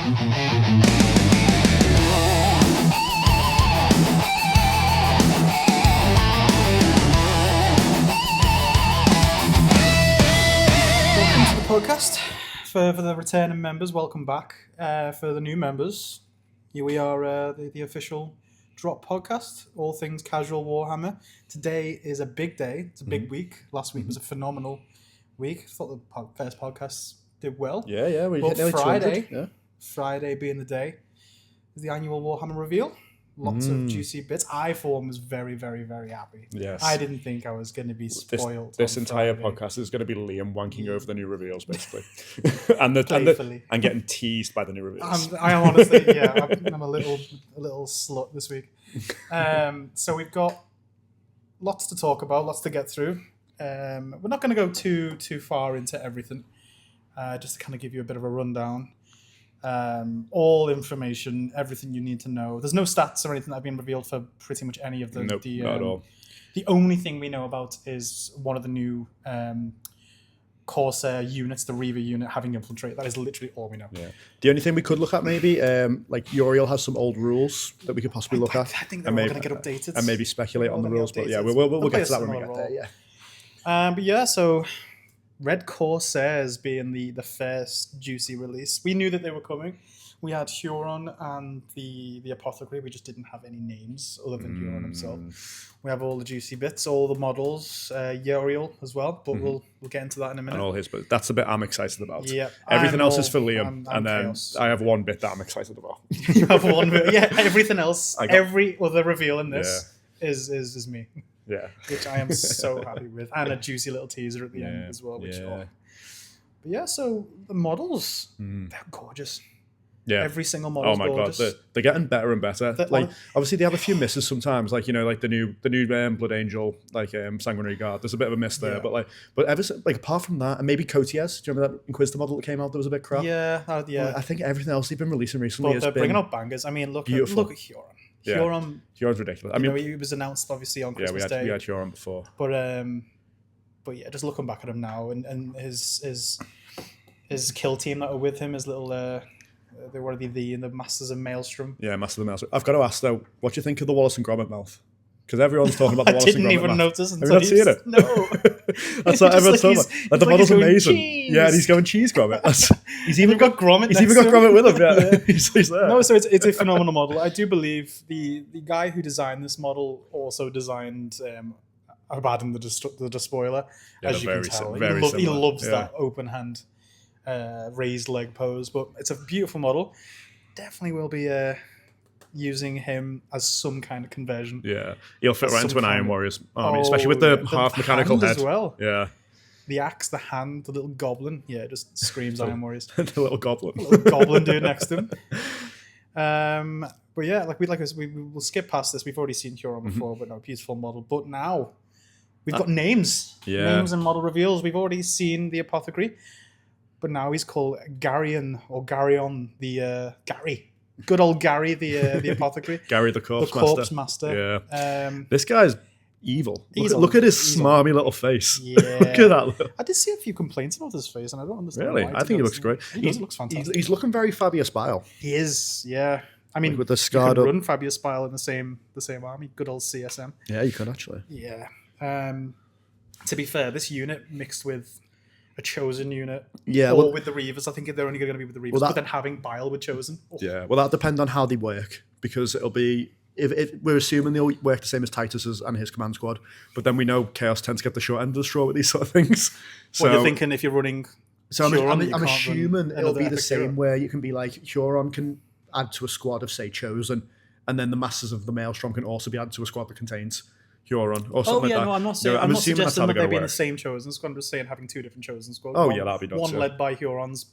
Podcast for the returning members. Welcome back. For the new members, here we are, the official Drop Podcast, all things casual Warhammer. Today is a big day. It's a big week. Last week was a phenomenal week. I thought the first podcast did well. Yeah, we hit nearly 200. Yeah. Friday being the day, is the annual Warhammer reveal. Lots of juicy bits. I, for one, was very, very, very happy. Yes. I didn't think I was going to be spoiled. This entire podcast is going to be Liam wanking over the new reveals, basically, and getting teased by the new reveals. I am honestly, yeah, I'm a little slut this week. So we've got lots to talk about, lots to get through. We're not going to go too far into everything. Just to kind of give you a bit of a rundown. All information, everything you need to know. There's no stats or anything that have been revealed for pretty much any of the. Nope, not at all. The only thing we know about is one of the new Corsair units, the Reaver unit, having infiltrate. That is literally all we know. Yeah. The only thing we could look at maybe, like Uriel has some old rules that we could possibly look at. I think they're all going to get updated. And maybe speculate on the rules. But yeah, we'll get to that when we get there. Yeah. But yeah, so Red Corsairs being the first juicy release. We knew that they were coming. We had Huron and the Apothecary. We just didn't have any names other than Huron himself. We have all the juicy bits, all the models, Uriel as well, but we'll get into that in a minute. And all his, but that's the bit I'm excited about. Yeah. Everything else is for Liam, and then Chaos. I have one bit that I'm excited about. You have one bit, yeah. Everything else, every other reveal in this is me. Yeah, which I am so happy with, and a juicy little teaser at the end as well. But yeah, so the models, they're gorgeous. Yeah, every single model. Oh my gorgeous. God, they're getting better and better. Obviously they have a few misses sometimes, like like the new Blood Angel, Sanguinary Guard. There's a bit of a miss there, but apart from that, and maybe Cotiers. Do you remember that Inquisitor model that came out that was a bit crap? Yeah. I think everything else they've been releasing recently has been bringing out bangers. I mean, look at Huron. Yeah. Huron's ridiculous. I mean, he was announced obviously on Christmas Day. We had Huron before. But yeah, just looking back at him now and his kill team that are with him, his little they were the Masters of Maelstrom. Yeah, Masters of Maelstrom. I've got to ask though, what do you think of the Wallace and Gromit mouth? Because everyone's talking about the Wallace and Gromit mouth. I didn't even notice until have you not seen it? No. That's what everyone's talking about. The model's amazing. Cheese. Yeah, and he's going cheese Gromit. He's even got Gromit. He's even got Gromit with him. Yeah, he's there. No, so it's a phenomenal model. I do believe the guy who designed this model also designed Abaddon the Despoiler, as you can tell. He loves that open hand, raised leg pose. But it's a beautiful model. Definitely will be using him as some kind of conversion. Yeah, he'll fit right into an Iron Warriors army, especially with the half mechanical head as well. Yeah. The axe, the hand, the little goblin. Yeah, just screams Iron Warriors. The little goblin. The little goblin dude next to him. But yeah, we'll skip past this. We've already seen Huron before, but no, beautiful model. But now we've got names. Yeah. Names and model reveals. We've already seen the Apothecary, but now he's called Garyon or Garyon, the Gary. Good old Gary, the Apothecary. Gary the Corpse Master. Yeah. This guy's evil. Look at his smarmy little face. Yeah. Look at that. I did see a few complaints about his face, and I don't understand really? why. I think he looks great. He looks fantastic. He's looking very Fabius Bile. He is, yeah. I mean, with the scarred you could run Fabius Bile in the same army. Good old CSM. Yeah, you could actually. Yeah. To be fair, this unit mixed with a Chosen unit, or with the Reavers. I think they're only going to be with the Reavers, but then having Bile with Chosen. Oh. Yeah, well, that depends on how they work, because it'll be, if we're assuming they'll work the same as Titus's and his command squad, but then we know Chaos tends to get the short end of the straw with these sort of things. So you're thinking if you're running Huron, I'm assuming it'll be the same where you can be like, Huron can add to a squad of, say, Chosen, and then the Masters of the Maelstrom can also be added to a squad that contains Huron or something like that. No, I'm not saying. I'm not suggesting that they'd be in the same Chosen squad. I'm just saying having two different Chosen squads. Oh, yeah, that'd be nuts. One led by Huron's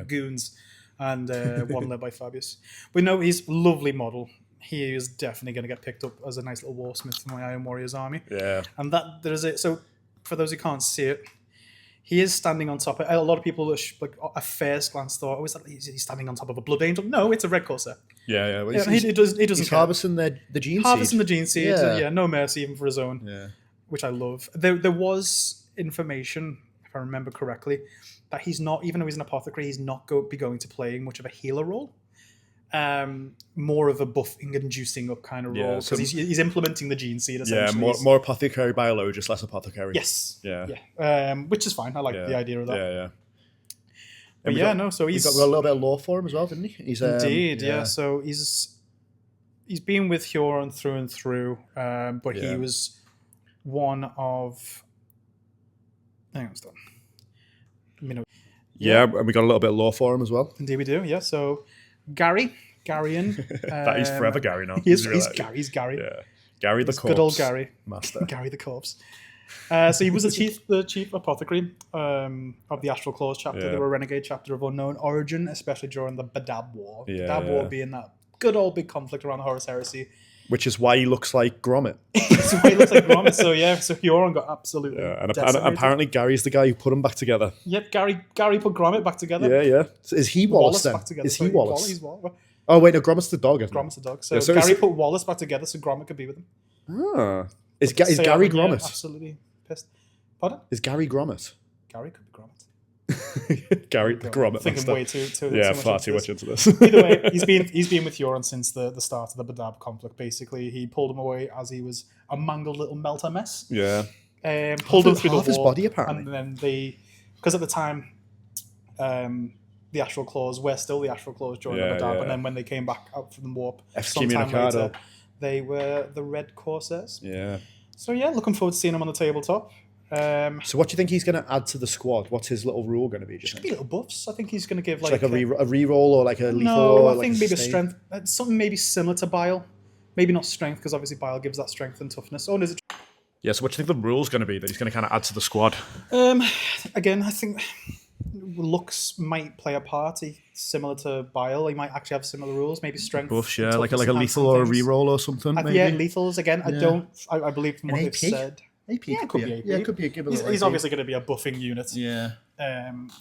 goons, and one led by Fabius. But no, he's a lovely model. He is definitely going to get picked up as a nice little warsmith for my Iron Warriors army. Yeah, and that there is it. So for those who can't see it, he is standing on top. A lot of people, like a first glance, thought, "Oh, is that he's standing on top of a Blood Angel?" No, it's a Red Corsair. Yeah. Well, he doesn't. He's harvesting the gene seed. Harvesting the gene seed. Yeah, no mercy even for his own. Yeah, which I love. There was information, if I remember correctly, that he's not, even though he's an apothecary, he's not going to play much of a healer role. More of a buffing and juicing up kind of role, because he's implementing the gene seed essentially. Yeah, more apothecary biologist, less apothecary. Yes. Yeah. Which is fine. I like the idea of that. Yeah. But so he's got a little bit of lore for him as well, didn't he? He's indeed, yeah. So he's been with Huron through and through, but he was one of. Hang on, stop. Yeah, and we got a little bit of lore for him as well. Indeed, we do. Yeah. So Garion. That he's forever Gary now. He's Gary. Yeah. Gary the corpse. Good old Gary. Master. Gary the corpse. So he was the chief apothecary of the Astral Claws chapter, the Renegade chapter of Unknown Origin, especially during the Badab War. Badab War being that good old big conflict around the Horus Heresy. Which is why he looks like Gromit. That's why he looks like Gromit. So Huron got absolutely and apparently Gary's the guy who put him back together. Yep, Gary put Gromit back together. Yeah. So is he Wallace then? Back together. Is he Wallace? He's Wallace. Oh wait, no, Gromit's the dog. Gromit's the dog. So Gary put Wallace back together so Gromit could be with him. Ah, is Gary Gromit? Absolutely pissed. Pardon? Is Gary Gromit? Gary could be Gromit. Gary the Gromit. Thinking way too far too much into this. Either way, he's been with Huron since the start of the Badab conflict. Basically, he pulled him away as he was a mangled little melter mess. Yeah. Pulled him through the wall. His body apparently. And then because at the time, the Astral Claws were still the Astral Claws during the Badab, and then when they came back out from the warp, sometime later, they were the Red Corsairs. Yeah. So looking forward to seeing him on the tabletop. So what do you think he's going to add to the squad? What's his little rule going to be? Just be little buffs. I think he's going to give like a reroll or like a lethal. No, I think maybe a strength. Something maybe similar to Bile. Maybe not strength, because obviously Bile gives that strength and toughness. Oh, is it? Yeah. So what do you think the rule's going to be that he's going to kind of add to the squad? Again, I think looks might play a part. Similar to Bile, he might actually have similar rules. Maybe strength buffs, like a lethal or a reroll or something. Maybe. Yeah, lethals again. I believe from what they've said. AP. Yeah, it could be AP. Yeah, it could be. He's obviously going to be a buffing unit. Yeah.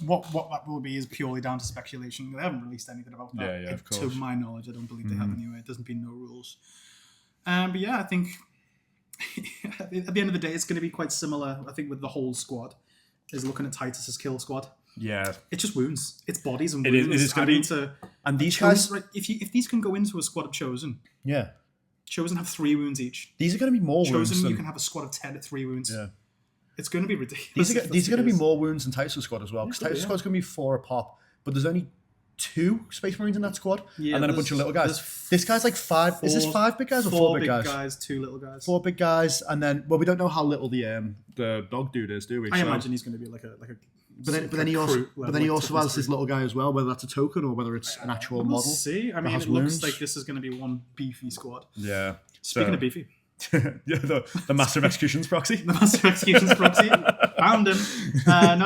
What that will be is purely down to speculation. They haven't released anything about that. Yeah, of course. To my knowledge, I don't believe they have anyway. It doesn't be no rules. But I think at the end of the day, it's going to be quite similar. I think with the whole squad is looking at Titus's kill squad. Yeah, it's just wounds. It's bodies and wounds. It is going to be. And these guys, if these can go into a squad of Chosen, Chosen have 3 wounds each. These are going to be more wounds. Chosen, you can have a squad of 10 at 3 wounds. Yeah. It's going to be ridiculous. These are going to be more wounds than Titus' squad as well. Because Titus' squad's going to be 4 a pop, but there's only 2 Space Marines in that squad, and then a bunch of little guys. This guy's like 5. Is this 5 big guys or 4 big guys? 4 big guys, 2 little guys. 4 big guys, and then we don't know how little the dog dude is, do we? I imagine he's going to be like a. But then he also has his little guy as well, whether that's a token or whether it's an actual model. We'll see. I mean, it looks like this is going to be one beefy squad. Yeah. Speaking of beefy. the Master of Executions proxy. The Master of Executions proxy. Found him.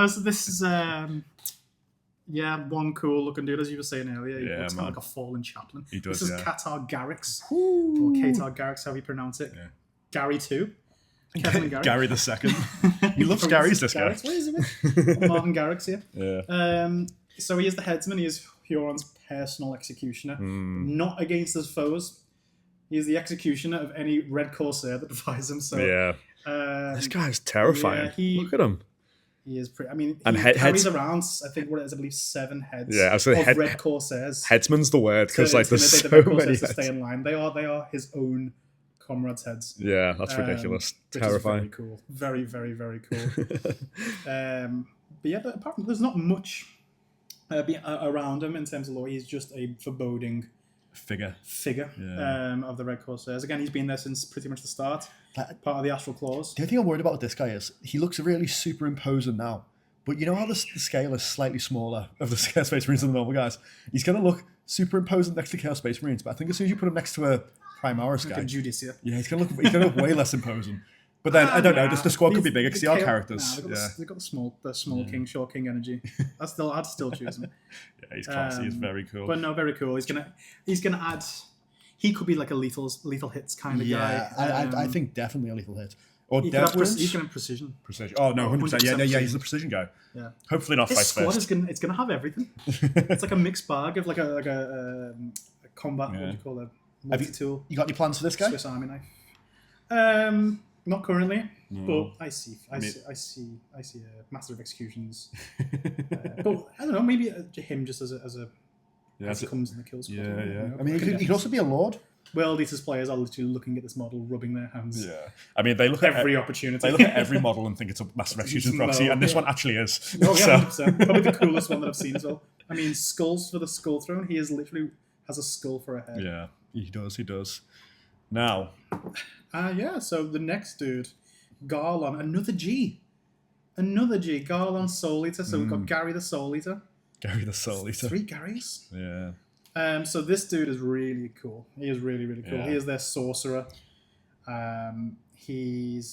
So this is one cool looking dude, as you were saying earlier. He looks kind of like a fallen chaplain. He does. This is Qatar Garrix, or Qatar Garrix, how you pronounce it. Yeah. Gary 2. Gary the second. He loves Gary's, this guy. What is it? Martin Garrix here. Yeah. So he is the headsman. He is Huron's personal executioner. Not against his foes. He is the executioner of any Red Corsair that defies him. So this guy is terrifying. Look at him. He is pretty. I mean, he carries around. I think what it is, I believe 7 heads. Yeah, I was saying Red Corsairs. Headsman's the word because there's so many heads. To stay in line. They are his own comrades' heads. Yeah, that's ridiculous. Terrifying. Very cool. Very, very, very cool. But apart from there's not much around him in terms of lore. He's just a foreboding figure of the Red Corsairs. Again, he's been there since pretty much the start. Part of the Astral Claws. The only thing I'm worried about with this guy is he looks really superimposing now. But you know how the scale is slightly smaller of the Chaos Space Marines than the normal guys? He's going to look superimposing next to Chaos Space Marines, but I think as soon as you put him next to a Primaris guy... Judicia. Yeah, he's going to look way less imposing. But then, I don't know, just the squad could be bigger because they are characters. They've got the small king, short king energy. I'd still choose him. Yeah, he's classy. He's very cool. But no, very cool. He's gonna add... He could be like a lethal hits kind of guy. Yeah, I think definitely a lethal hit. Or he's going to have precision. Oh, no, 100%. Yeah, he's the precision guy. Yeah. Hopefully not His face squad first. it's going to have everything. It's like a mixed bag of like a combat, what do you call it? Multi-tool. You got any plans for this guy? Swiss Army knife. Not currently. But I see Master of Executions. But I don't know, maybe him just as he comes in the kill squad. Yeah. I mean, he could also be a lord. World Eaters players are literally looking at this model, rubbing their hands. Yeah, I mean, they look at every opportunity. They look at every model and think it's a Master of Executions proxy, and this one actually is. Oh yeah, 100%. Probably the coolest one that I've seen as well. I mean, skulls for the skull throne. He is literally has a skull for a head. Yeah, he does. Now, so the next dude, Garlon, another G, Garlon Soul Eater. So we've got Gary the Soul Eater. 3 Garys. Yeah. So this dude is really cool. He is really, really cool. Yeah. He is their sorcerer. The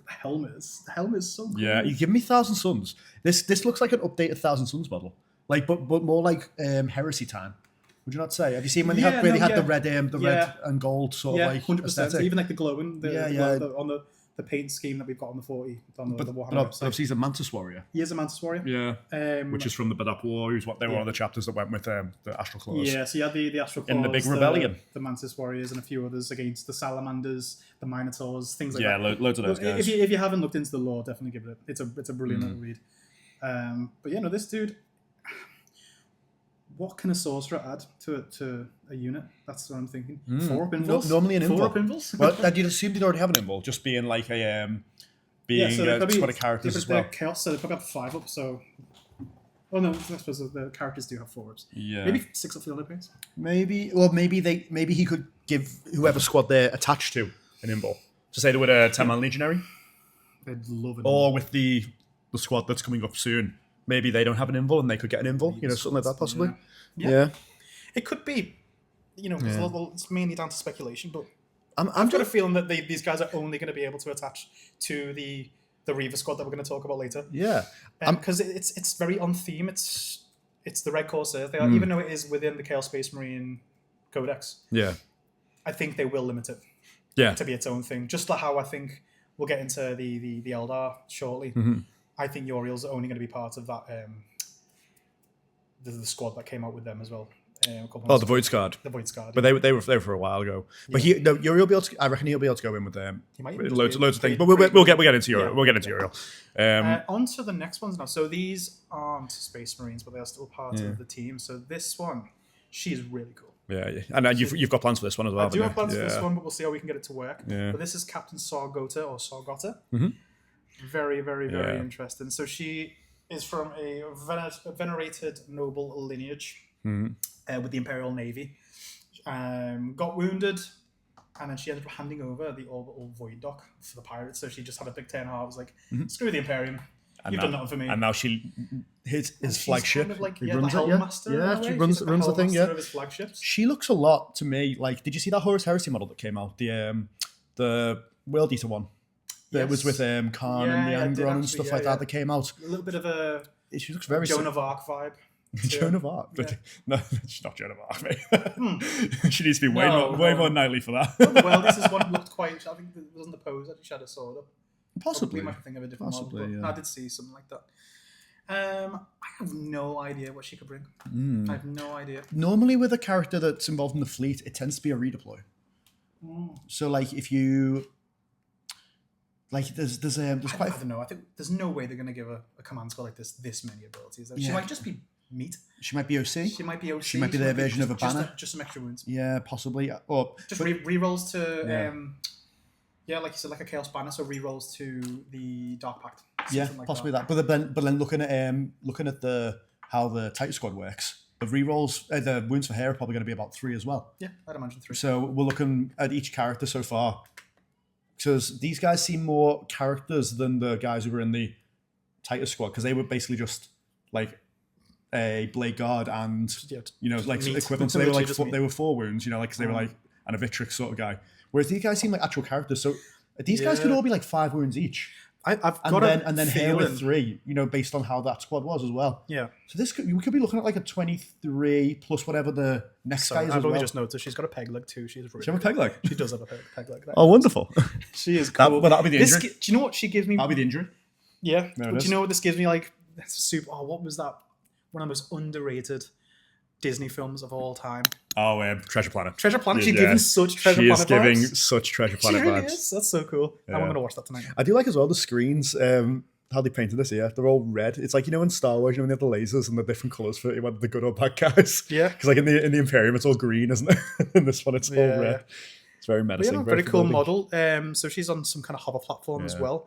helmet is so cool. Yeah, you give me Thousand Suns. This looks like an updated Thousand Suns model, like but more like Heresy time. Would you not say? Have you seen when they had the red red and gold sort of like 100%. Even like the glowing, on the paint scheme that we've got on the 40 on the Warhammer website. But he's a Mantis Warrior. He is a Mantis Warrior. Yeah. Which is from the Badap War. They were one of the chapters that went with the Astral Claws. Yeah, so you had the Astral Claws. In the Big Rebellion. The Mantis Warriors and a few others against the Salamanders, the Minotaurs, things like that. Yeah, loads of those guys. If you haven't looked into the lore, definitely give it it's a brilliant little read. But yeah, no, this dude... What can a sorcerer add to a unit? That's what I'm thinking. 4 up invuls? Normally an invul. 4 up invuls? Well, you'd assume they'd already have an invul, just being like a... a squad of characters as well. They're chaos, so they probably have 5 up, so... Oh no, I suppose the characters do have 4 ups. Yeah. Maybe 6 up field pace. Maybe he could give whoever squad they're attached to an invul. So say they were a 10-man legionary. They'd love it. Or with the squad that's coming up soon, maybe they don't have an invul and they could get an invul, something like that possibly. Yeah. It could be, it's mainly down to speculation, but I've got a feeling that these guys are only going to be able to attach to the Reaver squad that we're going to talk about later. Yeah. Because it's very on theme. It's the Red Corsairs. Even though it is within the Chaos Space Marine Codex. Yeah. I think they will limit it. Yeah. To be its own thing. Just like how I think we'll get into the Eldar shortly. Mm-hmm. I think Uriel's only going to be part of that the squad that came out with them as well. The Void Scarred. The Void Scarred. But they were for a while ago. But Uriel be able to. I reckon he'll be able to go in with them. Loads of things. But we'll get into Uriel. We'll get into Uriel. On to the next ones now. So these aren't Space Marines, but they are still part of the team. So this one, she's really cool. Yeah. And you've got plans for this one as well. I do have plans for this one, but we'll see how we can get it to work. Yeah. But this is Captain Sargota or Sargota. Mm-hmm. Very, very, very interesting. So she is from a venerated noble lineage with the Imperial Navy. Got wounded, and then she ended up handing over the orbital void dock for the pirates. So she just had a big 10 halves, like, screw the Imperium. You've done nothing for me. And now his flagship. Kind of like, he runs the it, Helmmaster. Yeah, she runs the thing. Yeah, of his flagships. She looks a lot to me like. Did you see that Horus Heresy model that came out? The World Eater one. That was with Khan and the Angron and stuff like that. That came out. A little bit of a. She looks very Joan of Arc vibe. Joan of Arc, but no, she's not Joan of Arc, mate. She needs to be way more knightly for that. Well, this is one looked quite. I think it wasn't the pose that she had a sword up. Possibly, we might think of a different model. But I did see something like that. I have no idea what she could bring. I have no idea. Normally, with a character that's involved in the fleet, it tends to be a redeploy. So, like, if you. Like there's quite. I don't know. I think there's no way they're going to give a command squad like this many abilities. She might just be meat. She might be OC. She might be OC. She might be their version of a banner. Just some extra wounds. Yeah, possibly. Or just re-rolls to like you said, like a Chaos Banner. So re-rolls to the Dark Pact. Like possibly that. But then looking at how the Titan squad works, the re-rolls, the wounds for hair are probably going to be about 3 as well. Yeah, I'd imagine 3. So we're looking at each character so far. Because these guys seem more characters than the guys who were in the Titus squad, because they were basically just like a blade guard and like meat. Equivalent. So they were like they were 4 wounds, like because they were like an Avitrix sort of guy. Whereas these guys seem like actual characters. So these guys could all be like 5 wounds each. And then hair with 3, based on how that squad was as well. Yeah. So we could be looking at like a 23 plus whatever the next guy is. I've only just noticed she's got a peg leg too. She has a peg leg. She does have a peg leg. Oh, wonderful. She is cool. That'll be the injury. Do you know what she gives me? That'll be the injury. Yeah. Do you know what this gives me? Like super. Oh, what was that? One of the most underrated Disney films of all time. Oh, Treasure Planet. Treasure Planet. She's giving such Treasure Planet vibes. She is giving such Treasure Planet really vibes. Is. That's so cool. Yeah. I'm going to watch that tonight. I do like as well the screens. How they painted this here. They're all red. It's like, in Star Wars, when they have the lasers and the different colours for whether the good or bad guys. Yeah. Because like in the Imperium, it's all green, isn't it? In this one, it's all red. It's very menacing. Yeah, very cool model. So she's on some kind of hover platform as well.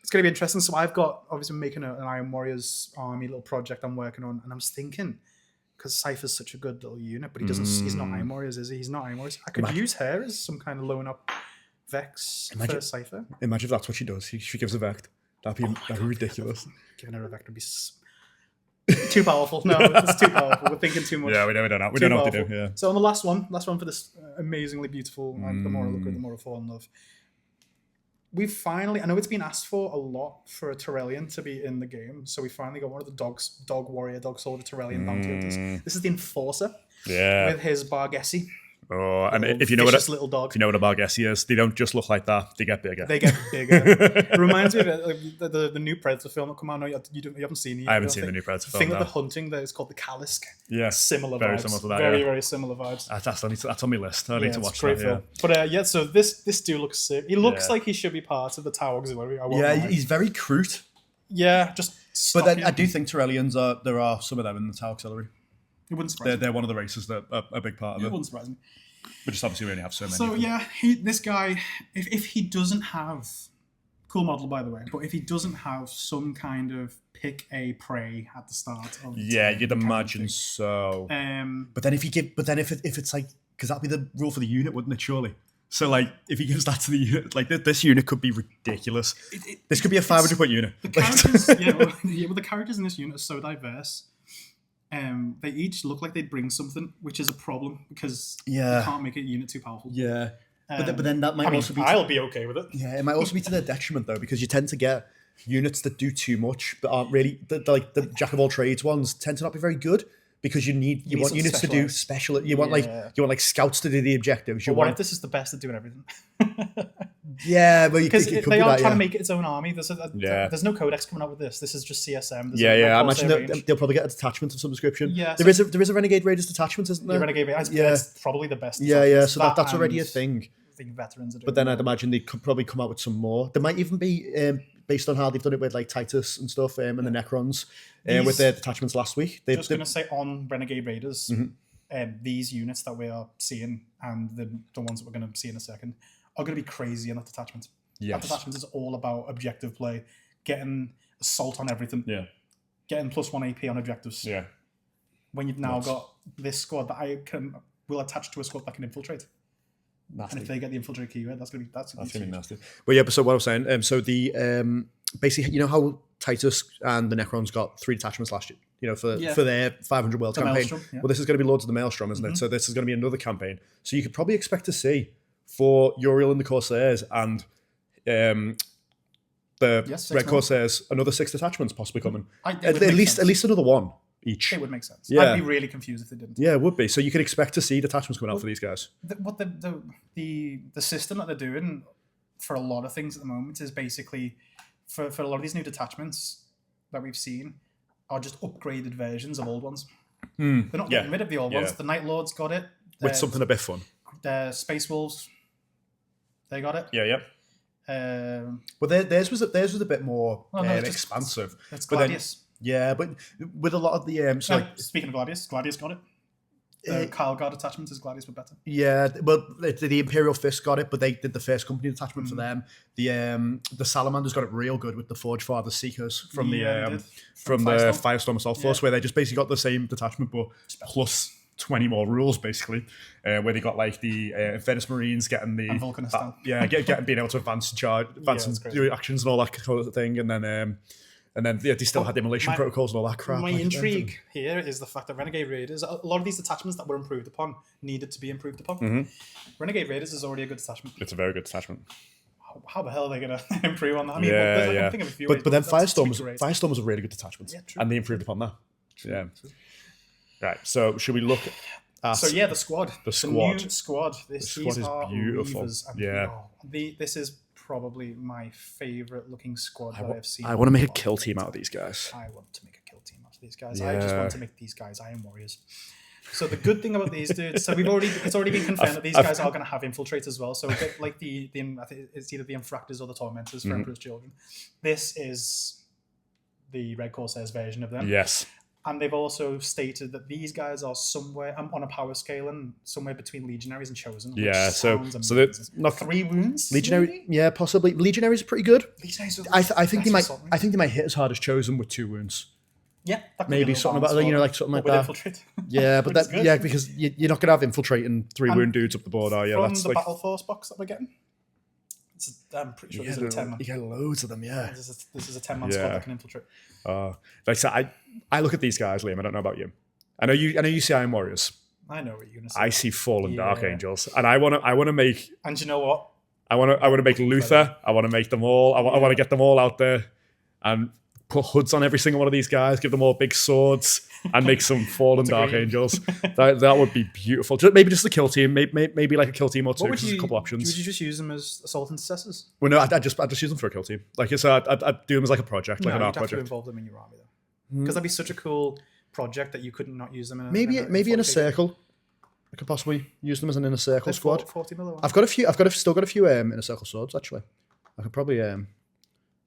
It's going to be interesting. So I've got, obviously, making an Iron Warriors army little project I'm working on, and I was thinking, because Cypher's such a good little unit, but he's not Iron Warriors, is he? He's not Iron Warriors. I could use her as some kind of loan up Vex for Cypher. Imagine if that's what she does. She gives a Vect. That'd be ridiculous. Giving her a Vect would be too powerful. No, it's too powerful. We're thinking too much. Yeah, we don't know. We don't know what to do. Yeah. So on the last one for this amazingly beautiful, the more I look at it, the more I fall in love. We've finally, I know it's been asked for a lot for a Tyrellian to be in the game, so we finally got one of the dog soldier Tyrellian bounty hunters. This is the Enforcer. Yeah. With his Barghessi. Oh, and if you know what little dog. If you know what a Barghessi is, they don't just look like that; they get bigger. It reminds me of the new Predator film that come out. No, you haven't seen it. I haven't seen the new Predator film. The thing of the hunting that is called the Kalisk. Yeah, similar very vibes. Similar to that. Very similar vibes. That's on my list. I need to watch that. Film. But so this dude looks sick. He looks like he should be part of the Tau Auxiliary. He's very crude. Yeah, just. But then I do think Tyrellians there are some of them in the Tau Auxiliary. It wouldn't surprise me. They're one of the races that are a big part of it. It wouldn't surprise me. But just obviously we only have so many. So yeah, this guy, if he doesn't have, cool model by the way, but if he doesn't have some kind of pick a prey at the start of you'd imagine so. But then if it's like, because that'd be the rule for the unit, wouldn't it? Surely. So like, if he gives that to the unit, like this unit could be ridiculous. This could be a 500 point unit. The characters, the characters in this unit are so diverse. They each look like they'd bring something, which is a problem because you can't make a unit too powerful. Yeah, but then that might also be. I'll be okay with it. Yeah, it might also be to their detriment though, because you tend to get units that do too much but aren't really like the jack of all trades ones tend to not be very good because you want units to do special. You want like scouts to do the objectives. What if this is the best at doing everything? Yeah, but because they are trying to make it its own army. There's no codex coming out with this. This is just CSM. I imagine they'll probably get a detachment of some description. Yeah, there is a Renegade Raiders detachment, isn't there? The Renegade Raiders, it's probably the best. Yeah. So that's already a thing. I think veterans are doing. But then I'd imagine they could probably come out with some more. There might even be based on how they've done it with like Titus and stuff and the Necrons with their detachments last week. Just going to say on Renegade Raiders, these units that we are seeing and the ones that we're going to see in a second are going to be crazy in that detachment. Yes. That detachment is all about objective play, getting assault on everything, getting +1 AP on objectives. Yeah. When you've now got this squad that will attach to a squad that can infiltrate. Nasty. And if they get the infiltrate keyword, that's gonna be nasty. But so what I was saying, so the basically, how Titus and the Necrons got 3 detachments last year, for their 500 World campaign. Maelstrom, Well, this is going to be Lords of the Maelstrom, isn't it? So this is going to be another campaign. So you could probably expect to see for Uriel and the Corsairs and the Red Corsairs another 6 detachments possibly coming. At least another one each. It would make sense. Yeah. I'd be really confused if they didn't. Yeah, it would be. So you could expect to see detachments coming out for these guys. The system that they're doing for a lot of things at the moment is basically for a lot of these new detachments that we've seen are just upgraded versions of old ones. They're not getting rid of the old ones. The Night Lords got it. With something a bit fun. The Space Wolves, they got it. Yeah. Well, theirs was a bit more expansive. It's Gladius. But with a lot of the speaking of Gladius got it. Kyle got attachments as Gladius were better. Yeah, well, the Imperial Fist got it, but they did the first company attachment for them. The Salamanders got it real good with the Forge Father Seekers from the Firestorm Assault Force, where they just basically got the same detachment but plus 20 more rules basically, where they got like the Venice Marines getting the Vulcanistan. Being able to advance and do actions and all that kind of thing, and then they still had the immolation protocols and all that crap. My intrigue here is the fact that Renegade Raiders, a lot of these detachments that were improved upon needed to be improved upon. Renegade Raiders is already a good detachment. It's a very good detachment. How the hell are they going to improve on that? I mean, I'm thinking of a few but then Firestorm was a really good detachment, and they improved upon that. True. Right, so should we look at... So the squad. The new squad. These is beautiful. This is probably my favourite looking squad that I've seen. I want to make a kill team out of these guys. I want to make a kill team out of these guys. I just want to make these guys Iron Warriors. So the good thing about these dudes, so it's already been confirmed that these guys are going to have infiltrate as well. So a bit like I think it's either the Infractors or the Tormentors for Emperor's Children. This is the Red Corsairs version of them. Yes. And they've also stated that these guys are somewhere on a power scale and somewhere between Legionaries and Chosen. Yeah, so they're not 3 wounds. Legionary, maybe? yeah, possibly. Legionaries are pretty good. Legionaries are, I think they might hit as hard as Chosen with 2 wounds. Yeah, that could Maybe be something about like something like that. Infiltrate. Yeah, but because you're not going to have infiltrate and 3 wound dudes up the board, are you? From That's the like Battle Force box that we're getting. I'm pretty sure these are 10 man. You get loads of them, yeah. This is a 10-man squad that can infiltrate. Like I said, I look at these guys, Liam. I don't know about you. I know you see Iron Warriors. I know what you're gonna say. I see Fallen Dark Angels, and I want to make. And you know what? I want to make Luther. I want to make them all. I want to get them all out there, and put hoods on every single one of these guys. Give them all big swords, and make some Fallen Dark Angels. That would be beautiful. Maybe just a kill team. Maybe like a kill team or 2. There's a couple options. Would you just use them as assault intercessors? Well, no, I just use them for a kill team. Like I'd do them as like a project, like an art you'd have project. to involve them in your army though, because that'd be such a cool project that you couldn't not use them in. Maybe in a circle. I could possibly use them as an inner circle squad. 40 mil. I've still got a few inner circle swords actually. I could probably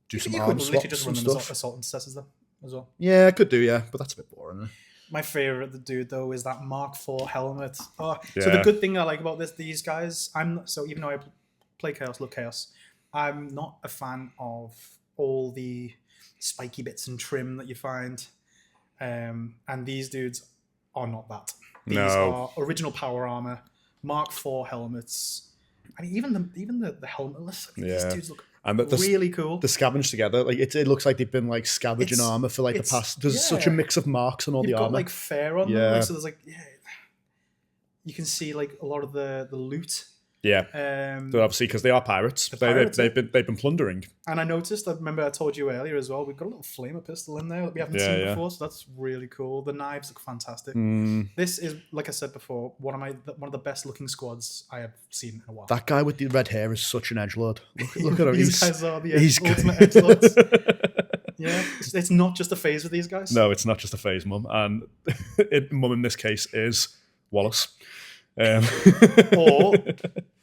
do some arm swaps just and run them stuff. as assault intercessors though, as well. Yeah, I could do, yeah, but that's a bit boring. Isn't it? My favorite dude though is that Mark IV helmet. So the good thing I like about these guys, even though I play Chaos, love Chaos, I'm not a fan of all the spiky bits and trim that you find. And these dudes are not that. These are original power armor, Mark IV helmets. I mean, even the helmetless. These dudes look really cool. They're scavenged together. Like it looks like they've been like scavenging armor for like the past. There's such a mix of marks on all the armor. You've got like fur on them. Like, so there's like you can see like a lot of the loot. Yeah, they're obviously because they are pirates. They've been plundering. And I noticed. I remember I told you earlier as well. We've got a little flamer pistol in there that we haven't seen before, so that's really cool. The knives look fantastic. This is, like I said before, one of the best looking squads I have seen in a while. That guy with the red hair is such an edgelord. Look at him. These guys are the ultimate edgelords. Yeah, it's not just a phase with these guys. No, it's not just a phase, Mum, and Mum in this case is Wallace. Or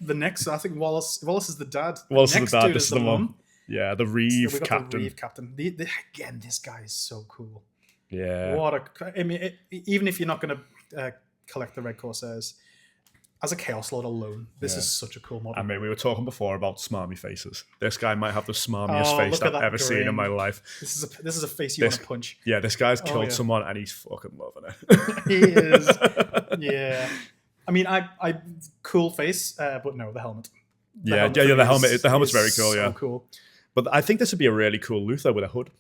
the next, I think Wallace is the dad. Wallace is the dad. This is the mum. Yeah, the Reeve captain. The Reeve captain. Again, this guy is so cool. Yeah. Even if you're not going to collect the Red Corsairs, as a Chaos Lord alone, this is such a cool model. I mean, we were talking before about smarmy faces. This guy might have the smarmiest face I've ever seen in my life. This is a face you want to punch. Yeah, this guy's killed someone and he's fucking loving it. He is. Yeah. I mean, I cool face, but no, the helmet. The helmet's very cool. So yeah, cool. But I think this would be a really cool Luther with a hood.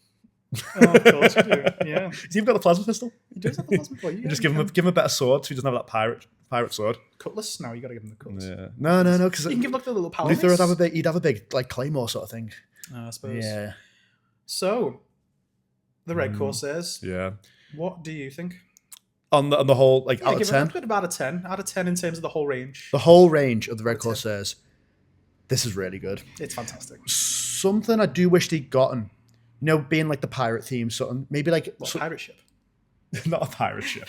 Oh, of course you do. Yeah. Has he even got the plasma pistol? He does have the plasma pistol. You just give him a better sword, so he doesn't have that pirate sword. Cutlass? No, you got to give him the cutlass. Yeah. No, because you can give like the little power. Luther would have a big like claymore sort of thing. I suppose. Yeah. So, the Red Corsairs. Yeah. What do you think? On the whole, like out of 10? About a 10. Out of 10 in terms of the whole range. The whole range of the Red Corsairs. This is really good. It's fantastic. Something I do wish they'd gotten, being like the pirate theme, something maybe like pirate ship. Not a pirate ship,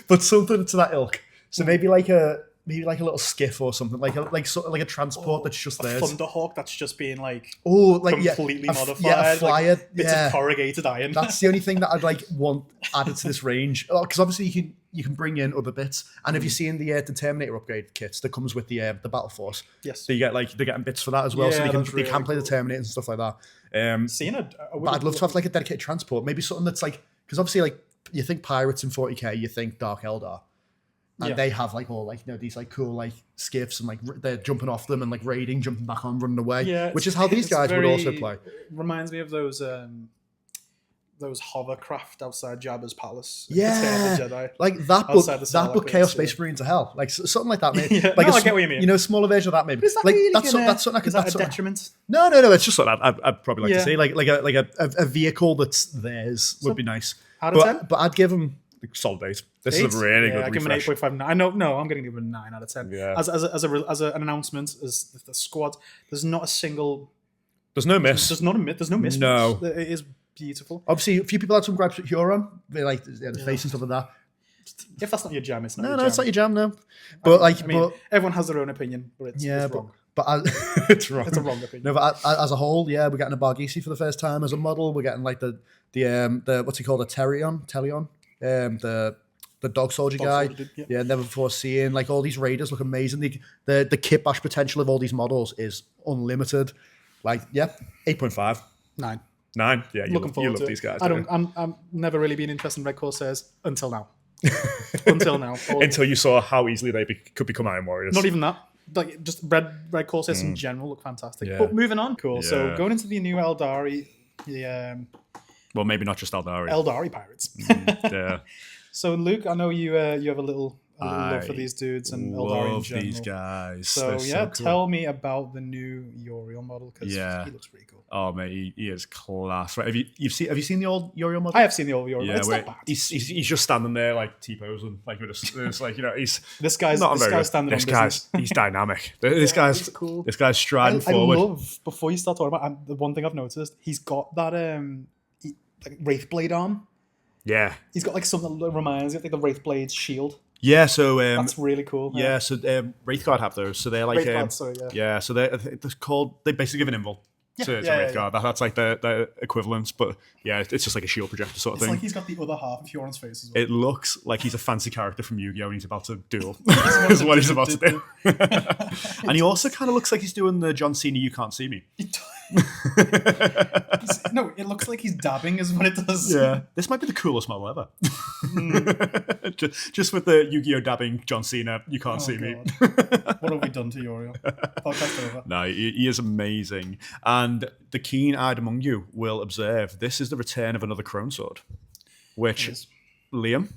but something to that ilk. So maybe like a little skiff or something, like a transport that's just theirs. Thunderhawk that's just being completely modified. Yeah, a flyer. Bits of corrugated iron. That's the only thing that I'd want added to this range. Because obviously you can bring in other bits, and if you're seeing the Terminator upgrade kits that comes with the Battle Force, yes, so you get they're getting bits for that as well, so they can play the Terminator and stuff like that. But I'd love to have like a dedicated transport, maybe something that's like, because obviously like you think pirates in 40k, you think Dark Eldar. And they have like all these like cool like skiffs and like they're jumping off them and like raiding, jumping back on, running away. Which is how these guys would also play. Reminds me of those hovercraft outside Jabba's palace. Yeah, the Jedi, like that book Chaos Space Marines of Hell, like something like that. Maybe. Like I get what you mean. A smaller version of that maybe. But is that like really that's something I could. Is that a detriment? No. It's just something I'd probably like to see. Like a vehicle that's theirs would be nice. Out of 10? But I'd give them solid 8. This is a really good. I give him an 8.5. I know. No, I'm going to give him a 9 out of 10. Yeah. As an announcement, as the squad, there's not a single. There's no miss. There's no miss. No, it is beautiful. Obviously, a few people had some gripes with Huron. They like the face and stuff like that. If that's not your jam, it's not No, your no, jam. it's not your jam, no. But everyone has their own opinion, but it's wrong. It's wrong. It's a wrong opinion. No, but as a whole, yeah, we're getting a Barghisi for the first time as a model. We're getting like the what's he called, a Telion, the dog soldier guy. Soldier dude, yeah, never before seen. Like all these raiders look amazing. The kit bash potential of all these models is unlimited. Like, yeah, 8.5. 9. 9. Yeah, Looking forward you to love it. these guys. I'm never really been interested in Red Corsairs until now. Until now. Until you saw how easily they could become Iron Warriors. Not even that. Like just red Corsairs in general look fantastic. Yeah. But moving on, cool. Yeah. So going into the new Eldari, Well, maybe not just Eldari. Eldari pirates. Yeah. So Luke, I know you have a little love for these dudes and Eldari in love general. these guys. So They're so cool. tell me about the new Uriel model because he looks pretty cool. Oh mate, he is class. Right? Have you seen the old Uriel model? I have seen the old Uriel. Yeah, it's not bad. he's just standing there like T-posing, like with it's like he's this guy's standing this on guy's business. he's dynamic. This guy's cool. This guy's striding forward. I love, before you start talking about the one thing I've noticed, he's got that like Wraithblade arm. Yeah, he's got like something that reminds me of like the Wraithblade's shield. Yeah, so that's really cool. Yeah, so Wraithguard have those. So they're like yeah. So they're called. They basically give an invul to Wraithguard. That's like the equivalence, but yeah, it's just like a shield projector sort of thing. It's like he's got the other half of Huron's face as well. It looks like he's a fancy character from Yu-Gi-Oh! And he's about to duel. Is what he's about to do. And he also kind of looks like he's doing the John Cena "You Can't See Me." No, it looks like he's dabbing is what it does. Yeah, this might be the coolest model ever. Just with the Yu-Gi-Oh! Dabbing John Cena, "You Can't See Me." What have we done to Uriel? Podcast over. No, he is amazing. And the keen-eyed among you will observe this is the return of another Crone Sword, which, Liam,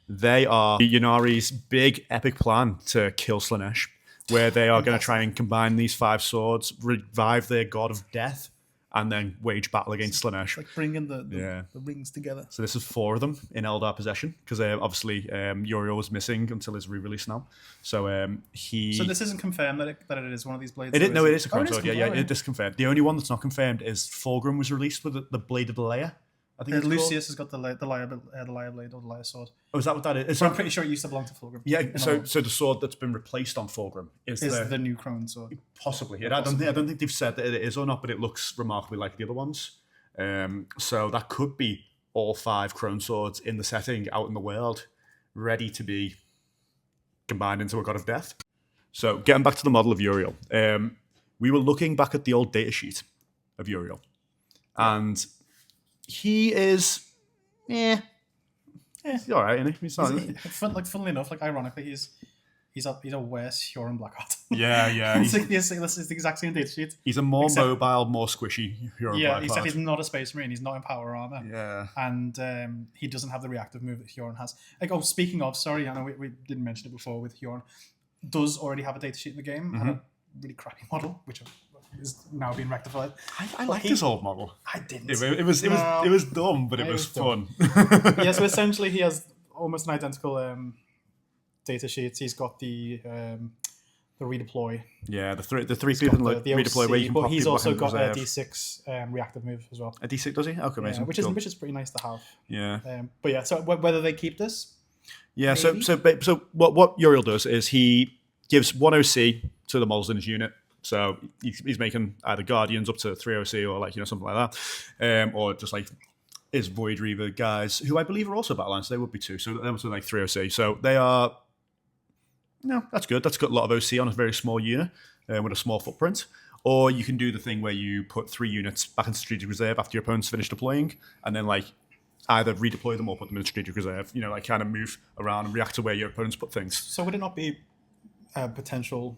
they are Yunari's big epic plan to kill Slaanesh, where they are going to try and combine these 5 swords, revive their god of death, and then wage battle against Slaanesh. Like bringing the rings together. So this is 4 of them in Eldar possession, because obviously Uriel was missing until his re-release now. So So this isn't confirmed that it is one of these blades? It is a Crone Sword. Yeah, it is confirmed. The only one that's not confirmed is Fulgrim was released with the blade of the Leia. I think Lucius has got the Leia blade or the Leia sword. Oh, is that what that is? So I'm pretty sure it used to belong to Fulgrim. Yeah, so the sword that's been replaced on Fulgrim is the new Crone Sword. Possibly. I don't think they've said that it is or not, but it looks remarkably like the other ones. So that could be all 5 Crone Swords in the setting out in the world, ready to be combined into a god of death. So getting back to the model of Uriel, we were looking back at the old datasheet of Uriel, and he is, he's all right, isn't he? He's not, funnily enough, ironically, he's a worse Huron Blackheart. Yeah. It's the exact same data sheet. He's a more mobile, more squishy Huron Blackheart. Except he's not a Space Marine. He's not in power armor. Yeah, and he doesn't have the reactive move that Huron has. Speaking of, sorry, I know we didn't mention it before with Huron. Does already have a data sheet in the game and a really crappy model, which is now being rectified. I like his old model. I didn't. It was dumb, but it was fun. Yeah, so essentially he has almost an identical data sheet. He's got the redeploy. Yeah, the three people redeploy where you can but pop he's people also back in got a reserve. D6 reactive move as well. A D6, does he? Okay, amazing. Which is pretty nice to have. Yeah. But yeah, so whether they keep this. Yeah, maybe? so what Uriel does is he gives 1 OC to the models in his unit. So he's making either Guardians up to 3 OC or something like that, or just like his Void Reaver guys, who I believe are also Battle Lines. So they would be 2, so they're also like 3 OC. So they are, that's good. That's got a lot of OC on a very small unit with a small footprint. Or you can do the thing where you put 3 units back in strategic reserve after your opponent's finished deploying, and then either redeploy them or put them in strategic reserve. Kind of move around and react to where your opponents put things. So would it not be a potential,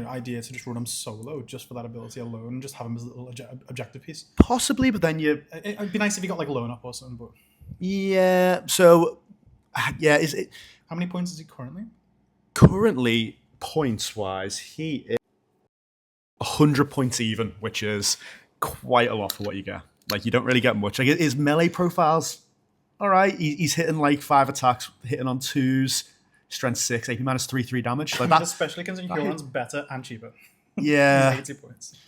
idea to just run them solo just for that ability alone and just have them as a little objective piece? Possibly, but then it'd be nice if you got loan up or something. But yeah, so is it? How many points is he currently? Currently, points wise, he is 100 points even, which is quite a lot for what you get. You don't really get much. His melee profile's all right. He's hitting 5 attacks, hitting on 2s. Strength 6, AP minus 3 damage. That, especially considering Huron's better and cheaper. Yeah. He's 80 points.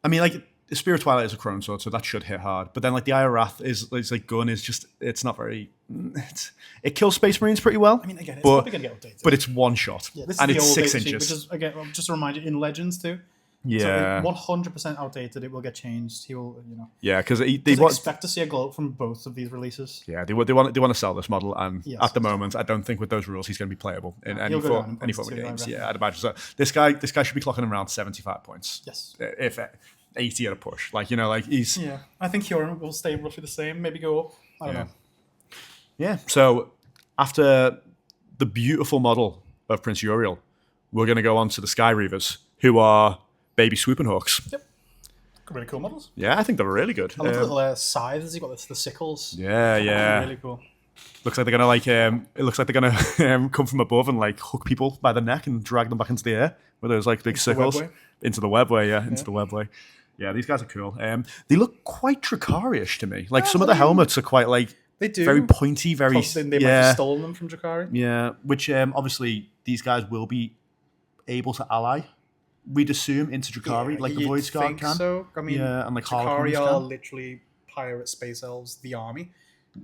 I mean, the Spear of Twilight is a Chrome Sword, so that should hit hard. But then like the Eye of Wrath it's like gun is just it's not very. It kills Space Marines pretty well. I mean, again, it's probably going to get updated. But it's one shot, Yeah, this and is the it's old 6 data sheet, inches. which is, again, just to remind you, in Legends too. Yeah, so 100% outdated. It will get changed. He will, Yeah, because they expect to see a gloat from both of these releases. Yeah, they want to sell this model, and Yes, at the moment, I don't think with those rules he's going to be playable in any he'll go down in form points of too, I games. reckon. Yeah, I'd imagine so. This guy should be clocking around 75 points. Yes. If 80 at a push, like he's Yeah, I think Huron will stay roughly the same. Maybe go up. I don't know. Yeah. So after the beautiful model of Prince Uriel, we're going to go on to the Sky Reavers, who are baby swooping hawks. Yep. Really cool models. Yeah, I think they're really good. I love the little scythes. You got the sickles. Yeah. Really cool. Looks like they're gonna it looks like they're gonna come from above and like hook people by the neck and drag them back into the air with those like big sickles into the webway. Into the webway. Yeah, these guys are cool. They look quite Drakari-ish to me. Like some of the helmets are quite like they do very pointy, very. They might have stolen them from Drakari. Yeah, which obviously these guys will be able to ally. We'd assume into Drakari, like the Void Scar can. So I mean, and like Drakari Harlequins are can. literally pirate space elves, the army,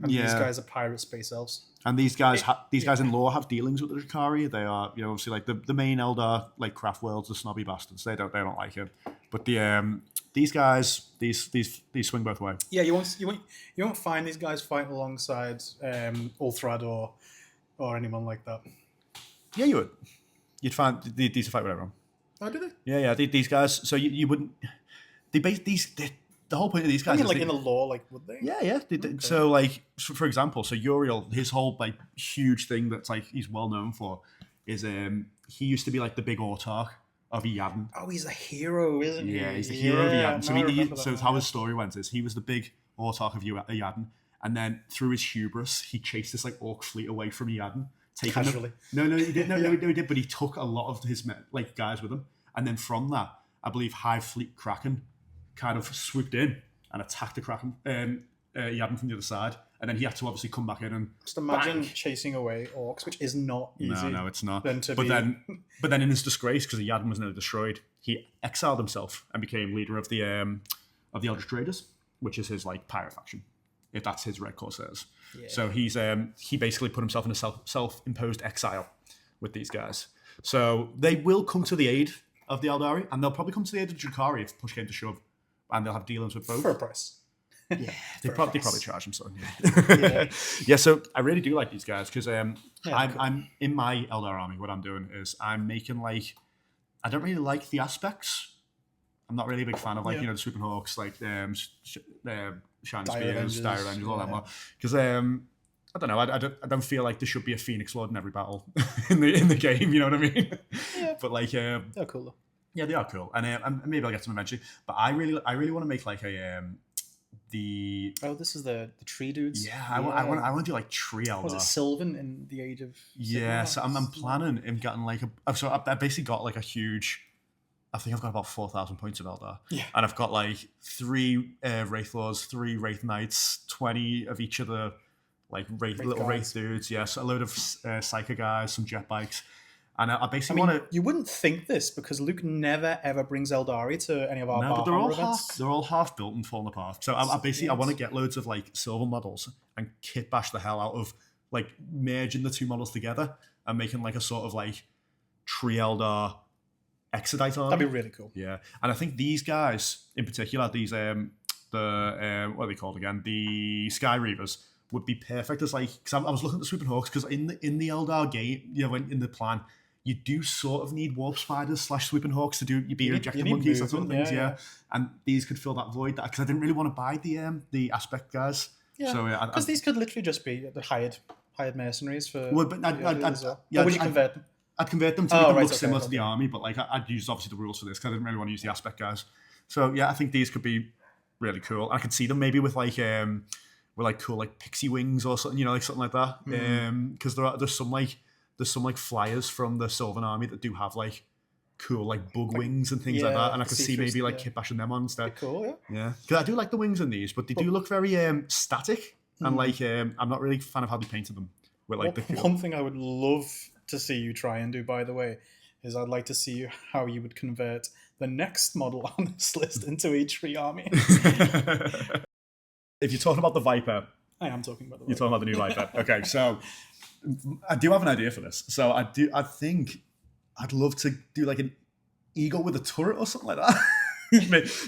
and Yeah. these guys are pirate space elves. And these guys, guys in lore have dealings with the Drakari. They are, obviously like the main Eldar, like Craft Worlds, the snobby bastards. They don't like it. But these guys, these swing both ways. Yeah, you won't find these guys fighting alongside Ulthrad or anyone like that. Yeah, you would. You'd find these fight with everyone. Oh, do they? Yeah. These guys. So you wouldn't. The whole point of these guys. I mean, is like in the lore, like would they? Yeah. Okay. So like, for example, so Uriel, his whole like huge thing that's like he's well known for is he used to be like the big autarch of Yadin. Oh, he's a hero, isn't he? Yeah, he's the hero of Yadin. No, So how his story went is he was the big autarch of Yadin, and then through his hubris, he chased this like orc fleet away from Yadin. Casually. No, he didn't. No, he did. But he took a lot of his like guys with him, and then from that, I believe Hive Fleet Kraken kind of swooped in and attacked the Kraken, Yadin from the other side, and then he had to obviously come back in and just imagine chasing away orcs, which is not easy. No, it's not. Then but then in his disgrace, because the Yadin was nearly destroyed, he exiled himself and became leader of the Eldritch Raiders, which is his like pirate faction. If that's his Red Corsairs. Yeah. So he basically put himself in a self-imposed exile with these guys. So they will come to the aid of the Eldari, and they'll probably come to the aid of Drakari if push came to shove, and they'll have dealings with both. For a price. Yeah, they probably charge them something. Yeah. Yeah, so I really do like these guys because I'm in my Eldar army. What I'm doing is I'm making like I don't really like the aspects. I'm not really a big fan of like the Swooping Hawks, like Shining Spears, Dire Avengers, all that more. Because I don't know, I don't feel like there should be a Phoenix Lord in every battle in the game. You know what I mean? Yeah. But like they're cool though. Yeah, they are cool, and maybe I'll get to them eventually. But I really want to make like this is the tree dudes. Yeah, I want to do like tree Eldar. Was it Sylvan in the Age of? Yeah, so I'm planning in getting like I basically got like a huge. I think I've got about 4,000 points of Eldar. Yeah. And I've got like 3 Wraith Lords, 3 Wraith Knights, 20 of each of the like little Wraith dudes. Yes, a load of Psyker guys, some jet bikes. And I basically want to. You wouldn't think this because Luke never ever brings Eldari to any of our but events. They're all half built and falling apart. So I basically I want to get loads of like silver models and kit bash the hell out of like merging the two models together and making like a sort of like tree Eldar Exodite army. That'd be really cool. Yeah, and I think these guys in particular, these what are they called again? The Sky Reavers would be perfect as like because I was looking at the Swooping Hawks because in the Eldar game, in the plan, you do sort of need Warp Spiders / Swooping Hawks to do your objective monkeys, that sort of things. Yeah, and these could fill that void because I didn't really want to buy the aspect guys. Yeah, so because these could literally just be the hired mercenaries for. Well, but would you convert them? I'd convert them to make them look similar to the army, but like I'd use obviously the rules for this because I didn't really want to use the aspect guys. So yeah, I think these could be really cool. I could see them maybe with cool like pixie wings or something, like something like that. Because there's some flyers from the Sylvan army that do have like cool like bug wings and things like that, and I could see maybe like kit bashing them on instead. Cool, yeah. Because I do like the wings in these, but they do look very static, and like I'm not really a fan of how they painted them. With like one thing I would love to see you try and do, by the way, is I'd like to see how you would convert the next model on this list into a tree army. If you're talking about the Viper, I am talking about the Viper. You're talking about the new Viper. Okay, so I do have an idea for this. So I think I'd love to do like an eagle with a turret or something like that.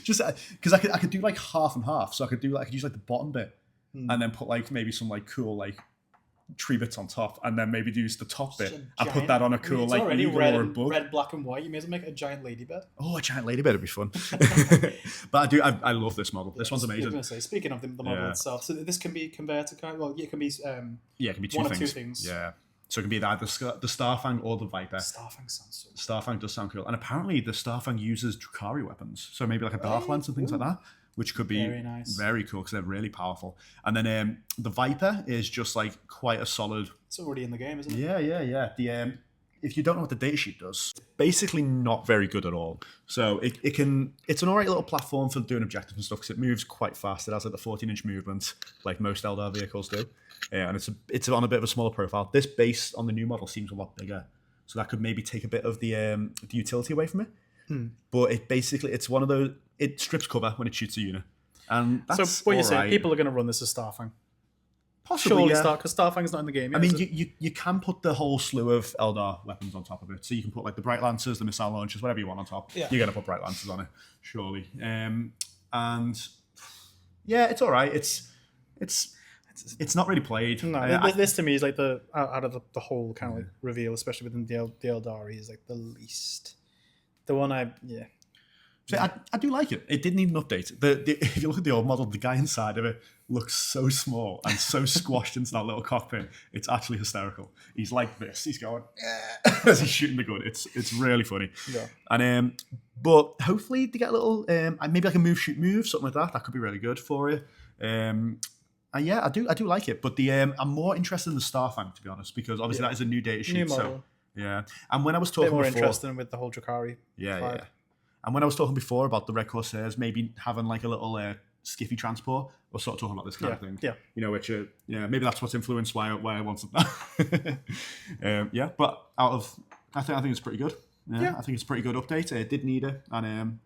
Just because I could do like half and half. So I could use like the bottom bit and then put like maybe some like cool like tree bits on top, and then maybe use the top bit and put that on a cool like eagle or a bug. Red, black, and white. You may as well make a giant ladybird. Oh, a giant ladybird would be fun. But I love this model. This one's amazing. I was going to say, speaking of the model itself, so this can be converted to it can be it can be one of two things. Yeah. So it can be either the Starfang or the Viper. Starfang sounds so cool. Starfang does sound cool. And apparently the Starfang uses Drukhari weapons. So maybe like a Dark Lance and things like that, which could be very cool because they're really powerful. And then the Viper is just like quite a solid... It's already in the game, isn't it? Yeah. If you don't know what the datasheet does, it's basically not very good at all. So it's an alright little platform for doing objectives and stuff because it moves quite fast. It has like the 14-inch movement like most Eldar vehicles do. And it's on a bit of a smaller profile. This base on the new model seems a lot bigger. So that could maybe take a bit of the utility away from it. But it's one of those... It strips cover when it shoots a unit. And that's so what you're saying, people are going to run this as Starfang? Possibly, surely, because Starfang's not in the game yet. I mean, you can put the whole slew of Eldar weapons on top of it. So you can put like the Bright Lancers, the missile launchers, whatever you want on top. Yeah. You're going to put Bright Lancers on it, surely. And yeah, it's all right. It's not really played. No, this to me is like the out of the whole kind of like reveal, especially within the Eldari, is like the least. The one So I do like it. It did need an update. If you look at the old model, the guy inside of it looks so small and so squashed into that little cockpit. It's actually hysterical. He's like this. He's going as he's shooting the gun. It's really funny. Yeah. And but hopefully they get a little maybe like a move shoot move something like that. That could be really good for you. And yeah, I do like it. But I'm more interested in the Starfang, to be honest, because obviously that is a new data sheet. New model. So yeah. And when I was talking more before, interested with the whole Drukhari. Yeah. And when I was talking before about the Red Corsairs maybe having like a little skiffy transport, we're sort of talking about this kind of thing. Yeah. You know, which maybe that's what's influenced why I wanted that. But I think it's pretty good. Yeah. I think it's a pretty good update. It did need it, and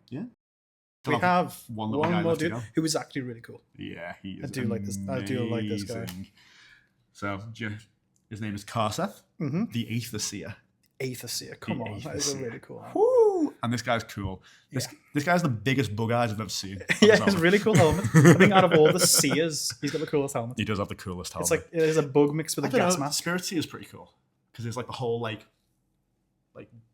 we have one more dude who is actually really cool. Yeah, he is. I do like this guy. So his name is Karseth, the Eighth Seer. Come on, that is a really cool one. Woo! And this guy's cool. This guy's the biggest bug eyes I've ever seen. Yeah, it's a really cool helmet. I think out of all the seers, he's got the coolest helmet. He does have the coolest helmet. It's like there's a bug mixed with a gas mask. Spirit Seer is pretty cool because there's like the whole like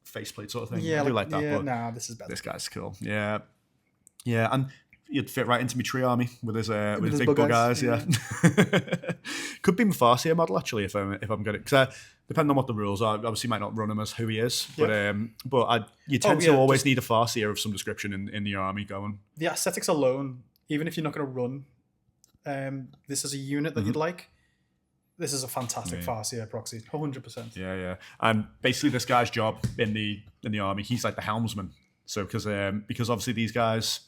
faceplate sort of thing. Yeah, I do like that. Yeah, nah, this is better. This guy's cool. Yeah, and he'd fit right into my tree army with his big bug eyes. Yeah, could be my Farseer model actually if I'm good. Because depending on what the rules are, obviously might not run him as who he is. But you tend to always need a Farseer of some description in the army going. The aesthetics alone, even if you're not going to run this as a unit that you'd like, this is a fantastic Farseer proxy, 100%. Yeah. And basically, this guy's job in the army, he's like the helmsman. So because obviously these guys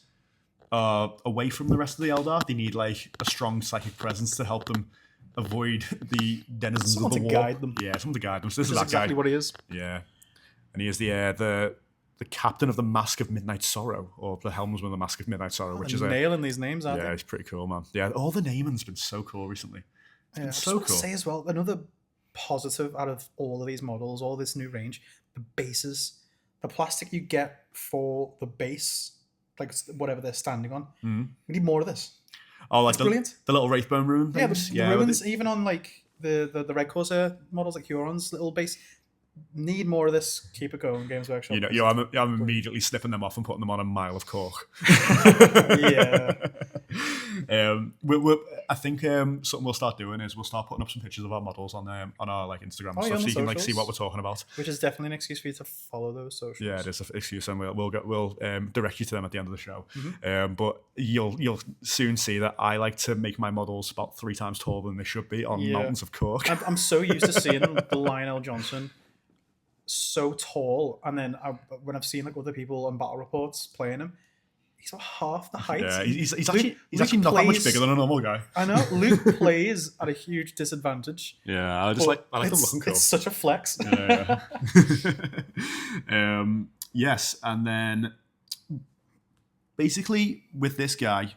are away from the rest of the Eldar, they need like a strong psychic presence to help them avoid the denizens of the war. Guide them. Yeah, someone to guide them. So this is that exactly what he is. Yeah, and he is the captain of the Mask of Midnight Sorrow, or the helmsman of the Mask of Midnight Sorrow, which is nailing these names, aren't they? Yeah, it's pretty cool, man. Yeah, all the naming's been so cool recently. It's so cool. Say as well, another positive out of all of these models, all this new range, the bases, the plastic you get for the base, like whatever they're standing on. We need more of this. Oh, like brilliant. The little Wraithbone rune things. The ruins, even on like the Red Corsair models, like Huron's little base. Need more of this. Keep it going, Games Workshop. I'm immediately snipping them off and putting them on a mile of cork. Yeah. I think something we'll start doing is we'll start putting up some pictures of our models on our like Instagram and stuff, so you can like see what we're talking about. Which is definitely an excuse for you to follow those socials. Yeah, it is an excuse, and we'll direct you to them at the end of the show. But you'll soon see that I like to make my models about 3 times taller than they should be on mountains of cork. I'm so used to seeing the Lionel Johnson so tall, and then when I've seen like other people on battle reports playing him, he's about half the height. Yeah, he's actually not that much bigger than a normal guy. I know. Luke plays at a huge disadvantage. Yeah, I like them looking cool. It's such a flex. Yeah. Yes, and then basically with this guy,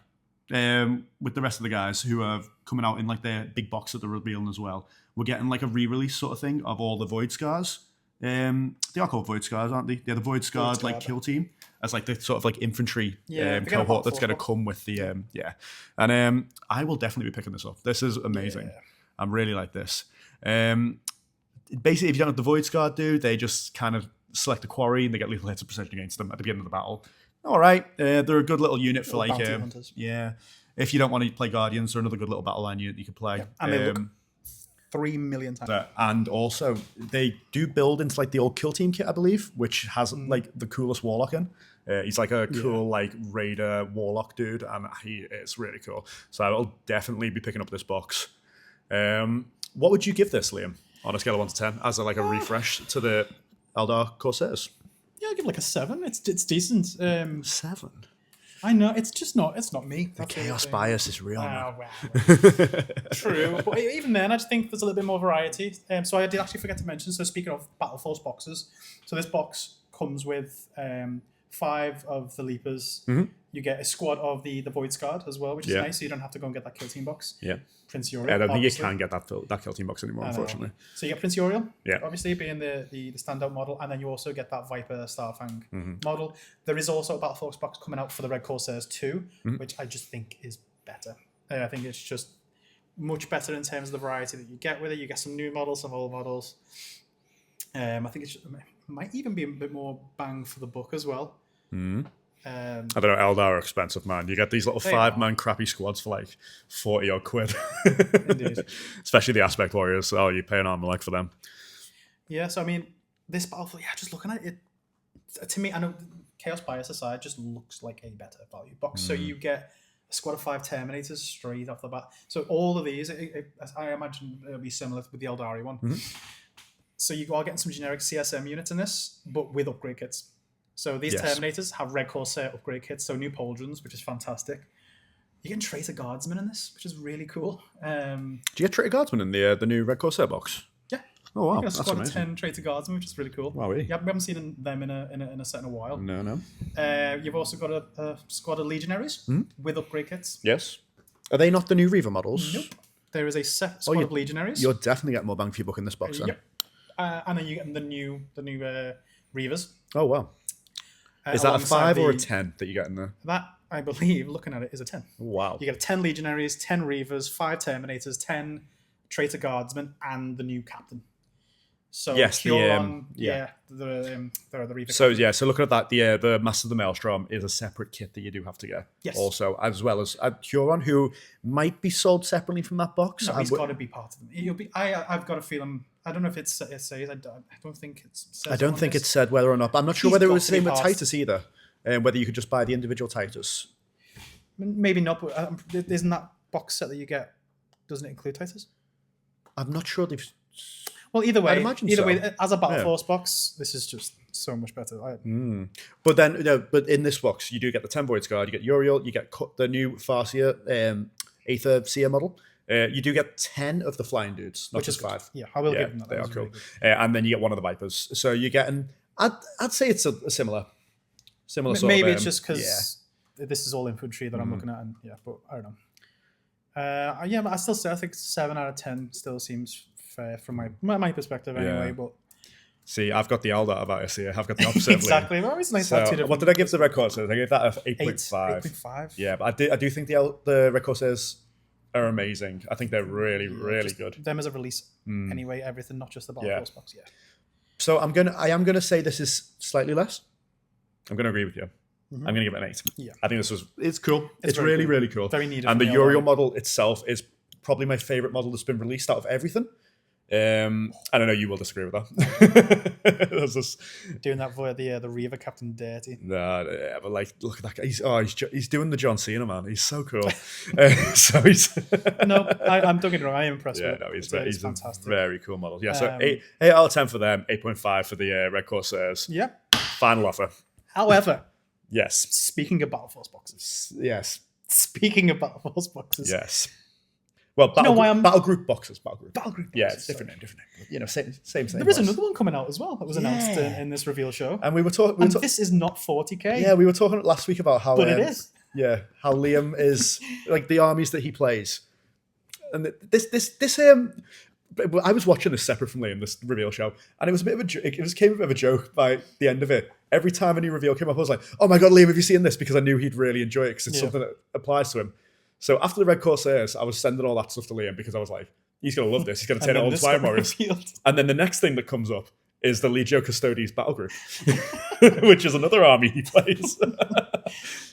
with the rest of the guys who are coming out in like their big box that they're revealing as well, we're getting like a re-release sort of thing of all the Void Scars. They are called Void Scars, aren't they? They're the Void Scarred like kill team as like the sort of like infantry cohort that's going to come with the And I will definitely be picking this up. This is amazing. Yeah. I'm really like this. Basically, if you don't have the Void Scarred dude, they just kind of select a quarry and they get lethal hits of precision against them at the beginning of the battle. All right, they're a good little unit for like hunters. If you don't want to play Guardians, they're another good little battle line unit you could play. Yeah. And they look 3 million times. And also, they do build into like the old Kill Team kit, I believe, which has like the coolest Warlock in. He's like a cool like Raider Warlock dude, and it's really cool. So I will definitely be picking up this box. What would you give this, Liam, on a scale of 1 to 10, as a refresh to the Eldar Corsairs? Yeah, I'll give like a 7. It's decent. 7. I know it's not me. The chaos bias is real. Wow. True, but even then, I just think there's a little bit more variety. So I did actually forget to mention. So speaking of Battle Force boxes, so this box comes with 5 of the Leapers. Mm-hmm. You get a squad of the Void Scarred as well, which is nice. So you don't have to go and get that Kill Team box. Yeah. Prince Uriel. I don't think you can get that Kill Team box anymore, unfortunately. So you get Prince Uriel, yeah, obviously being the standout model, and then you also get that Viper Starfang model. There is also a Battle Force box coming out for the Red Corsairs 2, which I just think is better. I think it's just much better in terms of the variety that you get with it. You get some new models, some old models. I think it might even be a bit more bang for the buck as well. I don't know, Eldar are expensive, man. You get these little 5-man crappy squads for like 40 odd quid. Indeed. Especially the Aspect Warriors. Oh, you pay an arm and leg for them. Yeah, so I mean, this Battlefield, just looking at it, to me, I know chaos bias aside, just looks like a better value box. So you get a squad of 5 Terminators straight off the bat. So all of these, I imagine it'll be similar with the Eldari one. So you are getting some generic CSM units in this, but with upgrade kits. So these Terminators have Red Corsair upgrade kits, so new pauldrons, which is fantastic. You get Traitor Guardsmen in this, which is really cool. Do you get Traitor Guardsmen in the new Red Corsair box? Yeah. Oh wow, you get a squad of 10 Traitor Guardsmen, which is really cool. Wow, really? Yeah, we haven't seen them in a set in a while. No. You've also got a squad of Legionaries with upgrade kits. Yes. Are they not the new Reaver models? Nope. There is a squad of Legionaries. You're definitely getting more bang for your buck in this box then. Yep. And then you get the new Reavers. Oh wow. Is that a 5 or a 10 that you get in there? That, I believe, looking at it, is a 10. Wow. You get 10 Legionaries, 10 Reavers, 5 Terminators, 10 Traitor Guardsmen, and the new Captain. So yes, the Reaver. So Captain. So looking at that, the Master of the Maelstrom is a separate kit that you do have to get. Yes. Also, as well as Huron, who might be sold separately from that box. No, he's got to be part of them. He'll be. I've got a feeling. I don't know if it says. I don't think it's. I don't think it said whether or not. But I'm not sure whether it was the same with Titus either. Whether you could just buy the individual Titus. Maybe not. But isn't that box set that you get? Doesn't it include Titus? I'm not sure they've. Well, either way, way, as a Battle Force box, this is just so much better. But then, but in this box, you do get the 10 Void Scarred, you get Uriel, you get the new Farseer, Aether Seer model. You do get 10 of the flying dudes, not just 5. Yeah, I will give them that. They are cool. Really and then you get one of the Vipers. So you're getting, I'd say it's a similar sort of... Maybe it's just because this is all infantry that I'm looking at, and but I don't know. But I still say I think 7 out of 10 still seems fair from my perspective anyway. But see, I've got the Eldar about us here. I've got the opposite. Exactly. Well, it's nice to have two different. What did I give the Red Corsairs? I gave that a 8.5. 8.5. Yeah, but I do think the Red Corsairs are amazing. I think they're really good. Them as a release anyway. Everything, not just the Battle Force box. Yeah. So I am gonna say this is slightly less. I'm gonna agree with you. I'm gonna give it an 8. Yeah. I think it's cool. It's really really cool. Very needed. And the Uriel model itself is probably my favorite model that's been released out of everything. I don't know. You will disagree with that. That's just doing that for the Reaver Captain dirty. Nah, but like, look at that guy. He's doing the John Cena, man. He's so cool. No, I'm don't get me wrong. I am impressed. Yeah, with no, he's fantastic. Very cool model. Yeah, so 8 out of 10 for them. 8.5 for the Red Corsairs. Yeah. Final offer. However, yes. Speaking of Battle Force boxes. Yes. Speaking of Battle Force boxes. Yes. Well, you know why I'm battle group boxes. battle group? Yeah, boxes, it's different name. But, you know, same. There is another one coming out as well that was announced in this reveal show. And we were talking. This is not 40k. Yeah, we were talking last week about how. But it is. Yeah, how Liam is like the armies that he plays, and this. I was watching this separate from Liam, this reveal show, and it was a bit of came a bit of a joke by the end of it. Every time a new reveal came up, I was like, "Oh my god, Liam, have you seen this?" Because I knew he'd really enjoy it because it's something that applies to him. So after the Red Corsairs, I was sending all that stuff to Liam because I was like, "He's gonna love this. He's gonna turn it all into Iron Warriors." And then the next thing that comes up is the Legio Custodes battle group, which is another army he plays.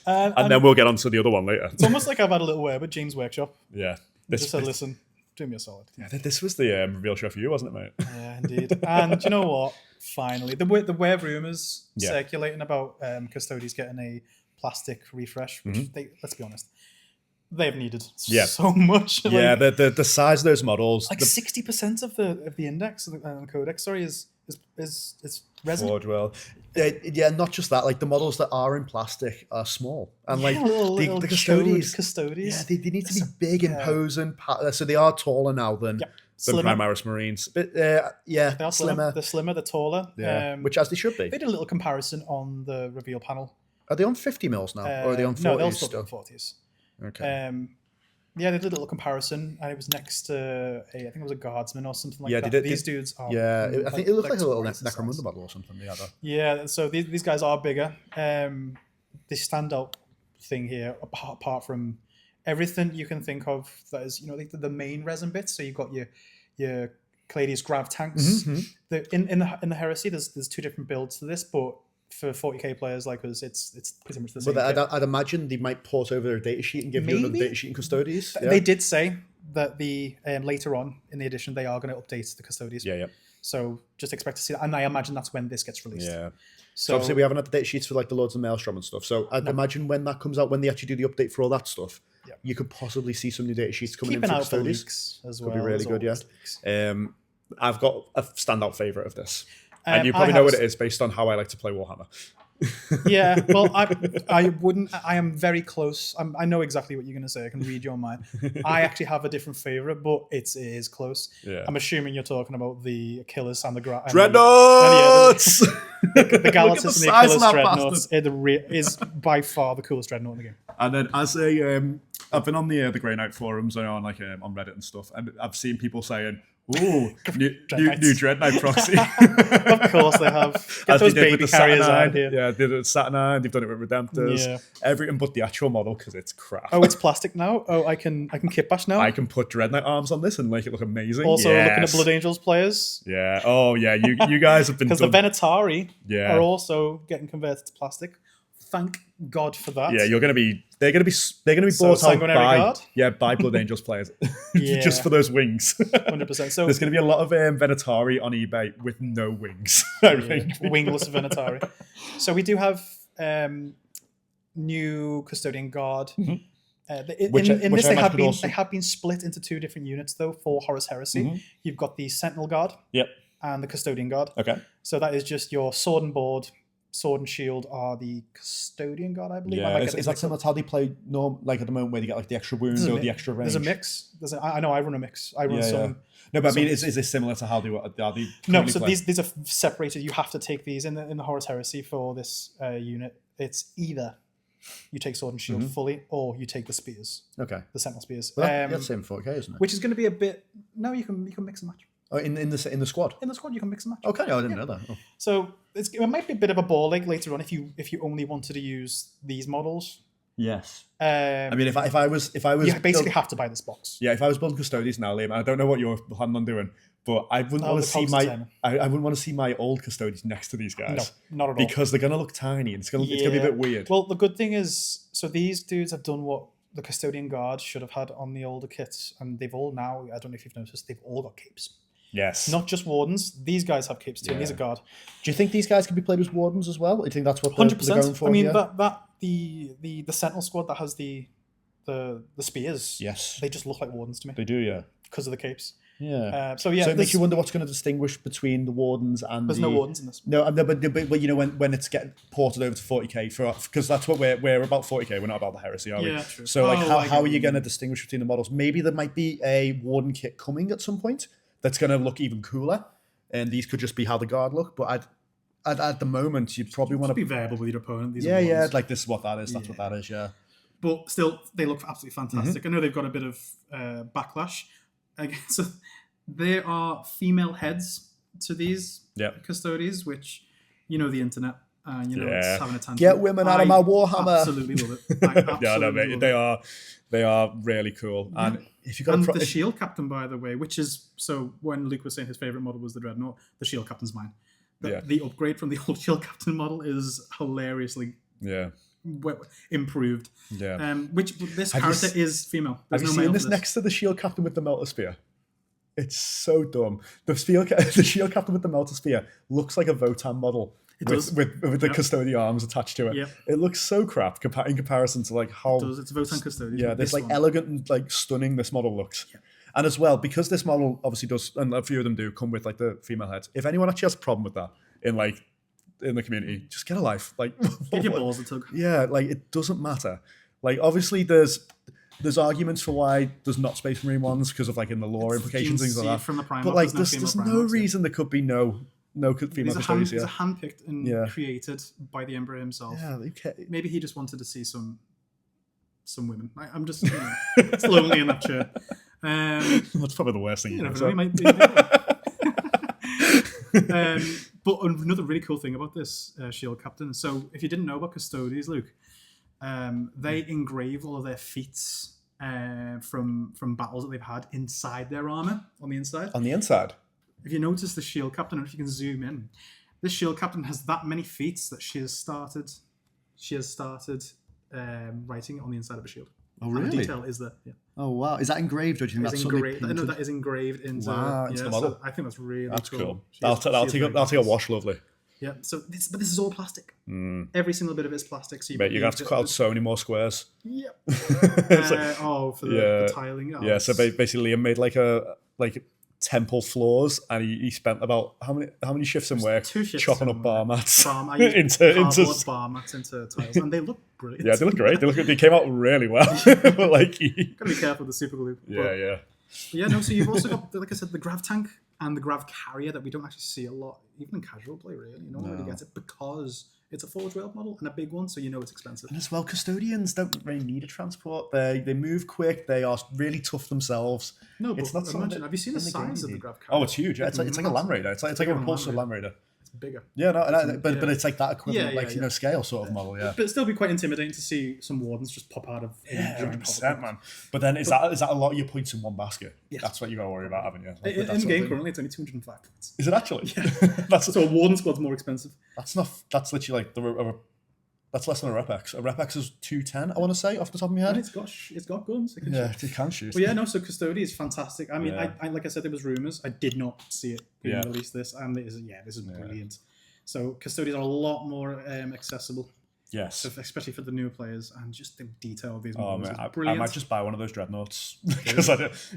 and then we'll get on to the other one later. It's almost like I've had a little word with James Workshop. Yeah, Just said, listen. Do me a solid. Yeah, this was the reveal show for you, wasn't it, mate? Yeah, indeed. And you know what? Finally, the were rumours circulating about Custodes getting a plastic refresh, which let's be honest, they've needed so much. Yeah, the size of those models, like 60% of the index and the codex, is resin. Forge well. Yeah, not just that. Like the models that are in plastic are small, and like the Custodes, yeah, they need to be big, imposing. So they are taller now than Primaris Marines. But they are slimmer. They're slimmer. They're taller. Yeah, which as they should be. They did a little comparison on the reveal panel. Are they on 50 mils now, or are they on 40s? No, they'll still be on 40s. Okay. Yeah, they did a little comparison, and it was next to I think it was a guardsman or something like that. These dudes are... Yeah, I think it looked like a little Necromunda model or something. Yeah, so these guys are bigger. The standout thing here, apart from everything you can think of, that is, the main resin bits. So you've got your Cladius Grav tanks. In the Heresy, there's two different builds to this, but for 40k players like us, it's pretty much the same. But I'd imagine they might port over their data sheet and give you another data sheet in Custodes. They did say that later on in the edition they are going to update the Custodes. Yeah. So just expect to see that, and I imagine that's when this gets released. Yeah. So obviously we haven't had the data sheets for like the Lords of Maelstrom and stuff. So I'd imagine when that comes out, when they actually do the update for all that stuff, you could possibly see some new data sheets coming in for Custodes. Keep an eye out for leaks as well. Could be really good. Yeah. I've got a standout favorite of this. And you probably know what it is based on how I like to play Warhammer. Yeah, well, I wouldn't. I am very close. I know exactly what you're going to say. I can read your mind. I actually have a different favorite, but it is close. Yeah. I'm assuming you're talking about the Achilles and the Dreadnoughts. The Galatas and the Achilles Dreadnoughts. It is by far the coolest Dreadnought in the game. And then I've been on the Grey Knight forums and on on Reddit and stuff, and I've seen people saying, "Ooh, new Dread Knight proxy." Of course they have. Get those baby carriers out here. Yeah, they did it with Saturnine. They've done it with Redemptors. Yeah. Everything but the actual model because it's crap. Oh, it's plastic now. Oh, I can kit bash now. I can put Dread Knight arms on this and make it look amazing. Also, looking at Blood Angels players. Yeah. Oh, yeah. You guys have been because the Venatari are also getting converted to plastic. Thank God for that. Yeah, they're gonna be bought out by Blood Angels players just for those wings. 100%. So there's gonna be a lot of Venatari on eBay with no wings. I think wingless Venatari. So we do have new Custodian Guard. In this, they have been split into two different units though for Horus Heresy. You've got the Sentinel Guard, and the Custodian Guard. Okay. So that is just your sword and board. Sword and shield are the Custodian Guard, I believe. Yeah, is that similar to how they play like at the moment where you get like the extra wound or the extra range? There's a mix. I know I run a mix. I run some. Yeah. No, but I mean, is this similar to how they No, so these are separated. You have to take these in the Horus Heresy for this unit. It's either you take sword and shield fully, or you take the spears. Okay. The Sentinel spears. Well, that's the same 4K, isn't it? Which is going to be a bit. No, you can mix and match. Oh, in the squad. In the squad, you can mix and match. Okay, I didn't know that. Oh. So it might be a bit of a ball ache later on if you only wanted to use these models. Yes. I mean, if I was, you basically have to buy this box. Yeah, if I was building Custodes now, Liam, I don't know what you're planning on doing, but I wouldn't want to see I wouldn't want to see my old Custodes next to these guys. No, not at all. Because they're gonna look tiny and it's gonna be a bit weird. Well, the good thing is, so these dudes have done what the Custodian Guard should have had on the older kits, and they've all now. I don't know if you've noticed, they've all got capes. Yes. Not just wardens. These guys have capes too. And these are guard. Do you think these guys can be played as wardens as well? Do you think that's what they're going for? I mean, the Sentinel squad that has the spears. Yes. They just look like wardens to me. They do, yeah. Because of the capes. Yeah. So yeah, So it makes you wonder what's going to distinguish between the Wardens and there's no Wardens in this. No, but you know when it's getting ported over to 40k because that's what we're about 40k. We're not about the Heresy, are we? Yeah, true. So like how are you going to distinguish between the models? Maybe there might be a Warden kit coming at some point that's going to look even cooler, and these could just be how the Guard look. But at the moment, you'd probably want to be variable with your opponent. These yeah, like this is what that is. That's what that is. Yeah. But still, they look absolutely fantastic. I know they've got a bit of backlash. So there are female heads to these Custodes, which the internet, it's having a tantrum. Get women out of my Warhammer. Absolutely love it. Mate, they are really cool. Yeah. And if you got the Shield Captain, by the way, which is so when Luke was saying his favorite model was the Dreadnought, the Shield Captain's mine. The upgrade from the old Shield Captain model is hilariously improved. Yeah. Which this character is female. Have you seen this next to the Shield Captain with the Melter Spear? It's so dumb. The Shield Captain with the Melter Spear looks like a Votan model with the Custodian arms attached to it. Yep. It looks so crap in comparison to like how... It does. It's Votan Custodian. Yeah, this like elegant and like stunning this model looks. Yeah. And as well, because this model obviously does, and a few of them do, come with like the female heads. If anyone actually has a problem with that in the community, just get a life. Like, get your balls a tug. Yeah, like it doesn't matter. Like obviously there's arguments for why there's not Space Marine ones because of like in the lore implications, things like that. From the but like there's no reason there could be no female Custodians here. These are handpicked and created by the Emperor himself. Yeah, okay. Maybe he just wanted to see some women. I'm just it's lonely in that chair. That's probably the worst thing you can say. Might be. But another really cool thing about this Shield Captain. So if you didn't know about Custodes, Luke, they engrave all of their feats from battles that they've had inside their armor on the inside. On the inside. If you notice the Shield Captain, and if you can zoom in, this Shield Captain has that many feats that she has started writing it on the inside of a shield. Oh, really? And the detail is there. Yeah. Oh, wow. Is that engraved, or do you think that's engraved? I know that is engraved into the model. So I think that's really cool. That'll take a wash, lovely. Yeah. So this is all plastic. Every single bit of it is plastic. So you're gonna have to cut out so many more squares. Yep. For the tiling. Yeah. So basically, Liam made like temple floors, and he spent about how many shifts in work chopping up bar mats into bar mats into tiles, and they look brilliant. Yeah, they look great. They came out really well. But like, gotta be careful with the super glue. Yeah. No. So you've also got, like I said, the grav tank and the grav carrier that we don't actually see a lot, even in casual play. Really, no one really gets it because it's a Forge World model and a big one, so it's expensive. And as well, Custodians don't really need a transport. They move quick. They are really tough themselves. No, but it's not imagine, have you seen the size of the grav carrier? Oh, it's huge. It's like a Land Raider. It's like a repulsor Land Raider. It's bigger. Yeah, but it's like that equivalent, scale sort of model. Yeah, but it'd still be quite intimidating to see some Wardens just pop out of a giant 100%, man. But then is that a lot of your points in one basket? Yes. That's what you got to worry about, haven't you? In game currently, it's only 205 points. Is it actually? Yeah. So a Warden squad's more expensive. That's literally like that's less than a Rep-X. A Rep-X is 210, I want to say, off the top of my head. And it's got guns. It can shoot. Well, so Custode is fantastic. I mean, I like I said, there was rumours. I did not see it being released this, and this is brilliant. So Custodians are a lot more accessible. Yes. Especially for the newer players, and just the detail of these models is I brilliant. might just buy one of those dreadnoughts because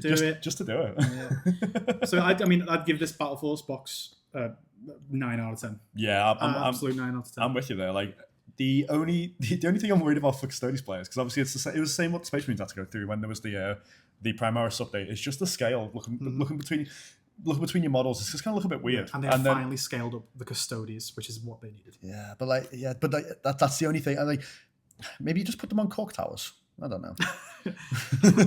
just to do it. Yeah. So I'd give this Battle Force box 9 out of 10. Yeah, I'm absolute 9 out of 10. I'm with you there. Like the only thing I'm worried about for Custodes players, because obviously it was the same what the Space Marines had to go through when there was the Primaris update. It's just the scale looking between your models. It's just kind of look a bit weird. And they finally scaled up the Custodes, which is what they needed. Yeah, but that's the only thing. Maybe you just put them on cork towers. I don't know.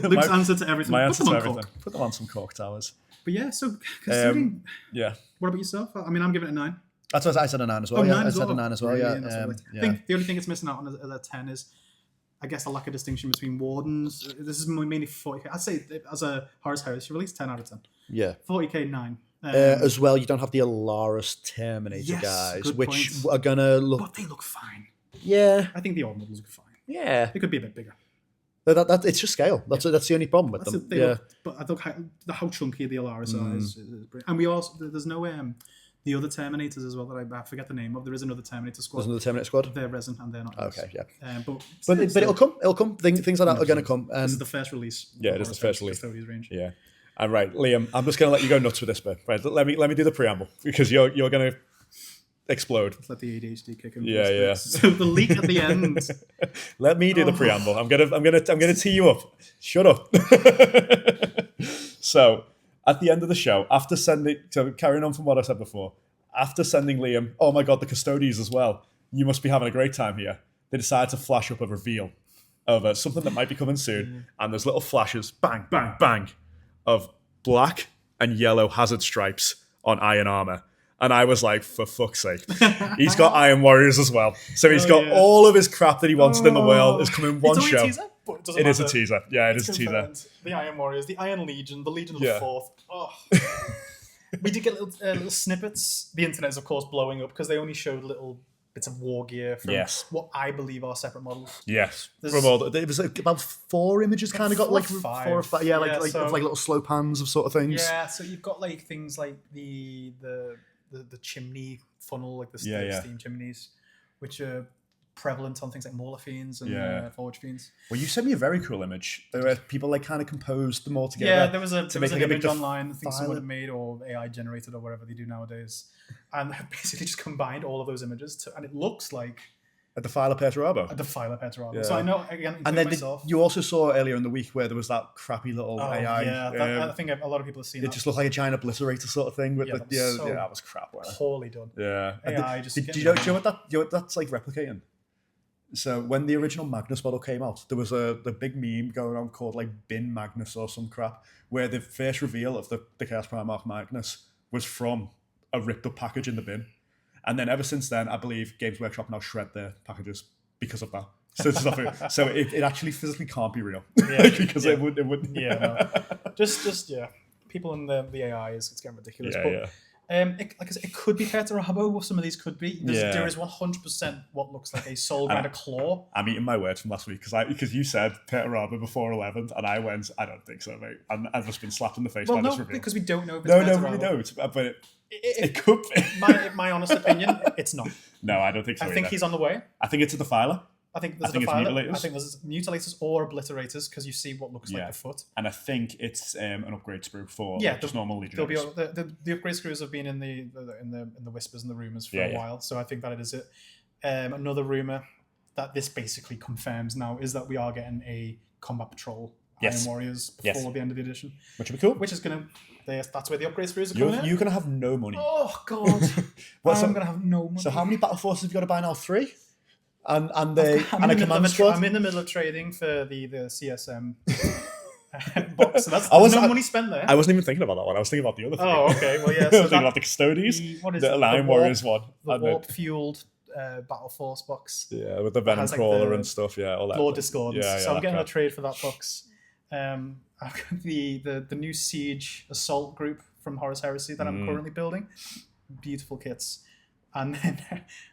Luke's answer to everything. My answer to everything. Put them on some cork towers. But yeah, so considering. Yeah. What about yourself? I mean, I'm giving it a 9. That's what I said, a 9 as well. I said a 9 as well. Yeah. I think the only thing it's missing out on as a 10 is, I guess, a lack of distinction between Wardens. This is mainly 40k. I'd say as a Horus Heresy release, 10 out of 10. Yeah. 40k 9. As well, you don't have the Alaris Terminator guys, which are gonna look. But they look fine. Yeah. I think the old models look fine. Yeah. They could be a bit bigger. That it's just scale. That's the only problem with them. But I think how chunky the Alaris are is brilliant. And we also there's no the other Terminators as well that I forget the name of. There is another Terminator squad. There's another Terminator squad. They're resin and they're not. Okay, yeah. But it'll come. It'll come. Things like that are going to come. This is the first release. Yeah, it is the first release. Range. Yeah. And right, Liam, I'm just going to let you go nuts with this bit. Right, let me do the preamble because you're going to explode. Let's let the ADHD kick in. Yeah. So the leak at the end. Let me do the preamble. I'm gonna tee you up. Shut up. So at the end of the show, carrying on from what I said before, after sending Liam, oh my god, the Custodes as well. You must be having a great time here. They decided to flash up a reveal of something that might be coming soon, and there's little flashes, bang, bang, bang, of black and yellow hazard stripes on iron armor. And I was like, for fuck's sake. He's got Iron Warriors as well. So he's got all of his crap that he wanted in the world is coming in one show. It's only a teaser, it is a teaser. Yeah, it is a teaser. The Iron Warriors, the Iron Legion, the Legion of the Fourth. Oh. We did get little snippets. The internet is, of course, blowing up because they only showed little bits of war gear from what I believe are separate models. Yes. From all it was about 4 images kind of got like 4 or 5. Yeah, like little slow pans of sort of things. Yeah, so you've got like things like the chimney funnel, like the steam chimneys, which are prevalent on things like Mauler Fiends and Forge Fiends. Well, you sent me a very cool image. There were people like kind of composed them all together. Yeah, there was an image online. I think someone had made or AI generated or whatever they do nowadays, and have basically just combined all of those images and it looks like a Defiler Perturabo. A Defiler Perturabo. Yeah. So I know again. And then you also saw earlier in the week where there was that crappy little AI. Yeah, I think a lot of people have seen. It just looked like a giant obliterator sort of thing. With that was crap. Poorly done. Yeah. AI do you know what that's like replicating? So when the original Magnus model came out, there was the big meme going on called like Bin Magnus or some crap, where the first reveal of the Chaos Primarch Magnus was from a ripped up package in the bin. And then ever since then, I believe Games Workshop now shred their packages because of that. So it actually physically can't be real. Because it wouldn't. Just people in the AI it's getting ridiculous. Like I said, it could be Perturabo, or some of these could be. There is 100% what looks like a soul grinder claw. I'm eating my words from last week because you said Perturabo before 11, and I went, I don't think so, mate. And I've just been slapped in the face by this reveal. Because we don't know if it's Perturabo. No, we don't. But it could be. My honest opinion, it's not. No, I don't think so. I think he's on the way. I think it's a Defiler. I think there's Mutilators. I think there's Mutilators or Obliterators because you see what looks like the foot. And I think it's an upgrade sprue for just normal Legionaries. The upgrade screws have been in the whispers and the rumours for a while, so I think that it is it. Another rumour that this basically confirms now is that we are getting a Combat Patrol Iron Warriors before the end of the edition. Which would be cool. Which is going to... That's where the upgrade screws are coming in. You're going to have no money. Oh, God. I'm going to have no money. So how many Battle Forces have you got to buy now? 3? And a command squad. I'm in the middle of trading for the CSM box. So that's no money spent there. I wasn't even thinking about that one. I was thinking about the other thing. Oh, okay. Well, yeah. So I was thinking about the Custodes, the Iron Warriors one. The warp-fueled Battle Force box. Yeah, with the Venom Crawler and stuff. Yeah, all that. Lord Discordance. So I'm getting a trade for that box. I've got the new Siege Assault group from Horus Heresy that I'm currently building. Beautiful kits. And then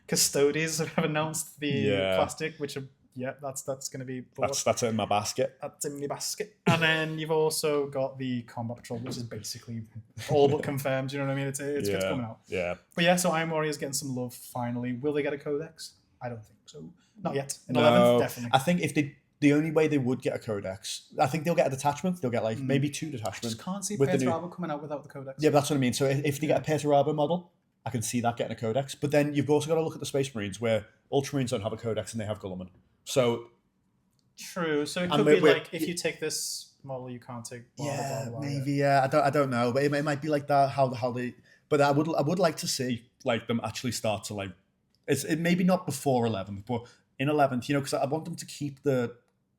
Custodes have announced the plastic, which that's going to be bought. That's in my basket. That's in my basket. And then you've also got the Combat Patrol, which is basically all but confirmed. You know what I mean? It's coming out. Yeah. But so Iron Warriors getting some love finally. Will they get a Codex? I don't think so. Not yet. In 11th, definitely. I think if the only way they would get a Codex, I think they'll get a detachment. They'll get like maybe 2 detachments. I just can't see Perturabo coming out without the Codex. Yeah, but that's what I mean. So if they get a Perturabo model, I can see that getting a Codex. But then you've also got to look at the Space Marines, where Ultramarines don't have a Codex and they have Guilliman. So true. So it could be like if you take this model, you can't take. Maybe. Yeah, I don't know, but it might be like that. How they. But I would like to see like them actually start to like. It maybe not before 11th, but in 11th, because I want them to keep the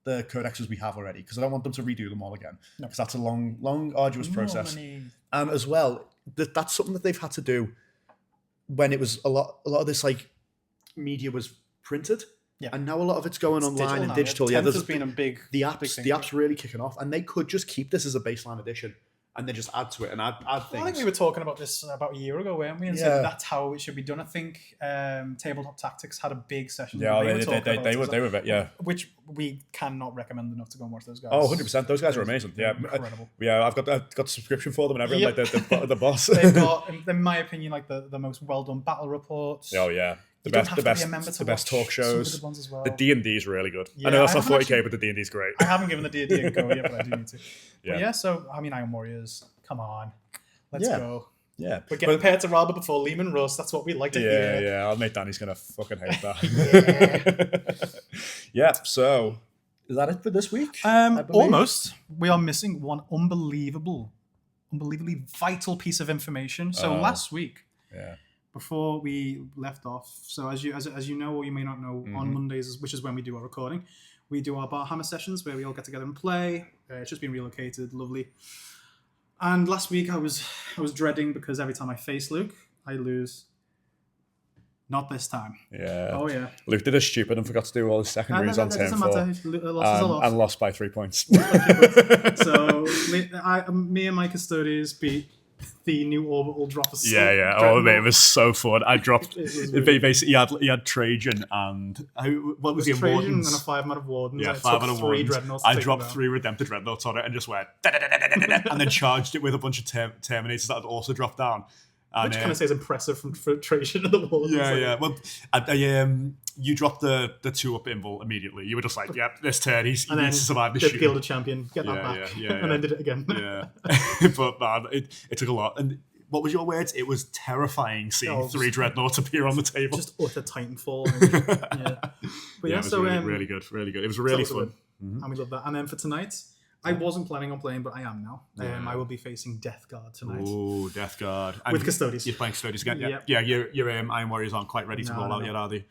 codexes we have already, because I don't want them to redo them all again, because that's a long, arduous process. And as well, that's something that they've had to do when it was a lot of this like media was printed, and now a lot of it's going online and digital. Yeah, there's been a big the app's really kicking off, and they could just keep this as a baseline edition and then just add to it and add things. Well, I think we were talking about this about a year ago, weren't we? And said that's how it should be done. I think Tabletop Tactics had a big session. Yeah, they were, which we cannot recommend enough to go and watch those guys. Oh, 100%. Those guys are amazing. Yeah, incredible. I've got a subscription for them and everything. Like the boss. They've got, in my opinion, like the most well done battle reports. Oh yeah. The You don't best, have the to be a best, member to the best watch talk some of the shows. good ones as well. The D&D is really good. Yeah, I know that's I not haven't 40k, but the D&D is great. I haven't given the D&D a go yet, but I do need to. Yeah. But yeah, so I mean, Iron Warriors, come on, let's go. Yeah. We're getting paired to Ralba before Lehman Russ. That's what we like to hear. Yeah. I'll make Danny's gonna fucking hate that. Yeah. So is that it for this week? Almost. We are missing one unbelievably vital piece of information. So last week, before we left off, so as you know or you may not know, on Mondays, which is when we do our recording, we do our Warhammer sessions where we all get together and play. It's just been relocated, lovely. And last week I was dreading because every time I face Luke, I lose. Not this time. Yeah. Oh yeah. Luke did a stupid and forgot to do all his secondaries on turn 4. And lost by 3 points. So me and my Custodians beat the new orbital drop. Yeah. Oh, mate, it was so fun. I dropped. Basically, he had Trajan and what was the Trajan Wardens? and a 5-man of Wardens. Yeah, 5-man of Wardens. Dreadnoughts. I dropped 3 Redemptor Dreadnoughts on it and just went and then charged it with a bunch of Terminators that had also dropped down. And, which kind of says impressive for Trajan and the Wardens. Yeah. Well, you dropped the 2-up invul immediately. You were just like, "Yep, this turn he needs to survive this shoot." Gilded Champion, get that back, and then did it again. Yeah, but man, it took a lot. And what was your words? It was terrifying seeing 3 dreadnoughts appear on the table. Just utter Titanfall. But it was really good. It was really fun, and we love that. And then for tonight, I wasn't planning on playing, but I am now. I will be facing Death Guard tonight. Ooh, Death Guard. With Custodes. You're playing Custodes again? Yep. Yeah, your Iron Warriors aren't quite ready to roll out yet, are they?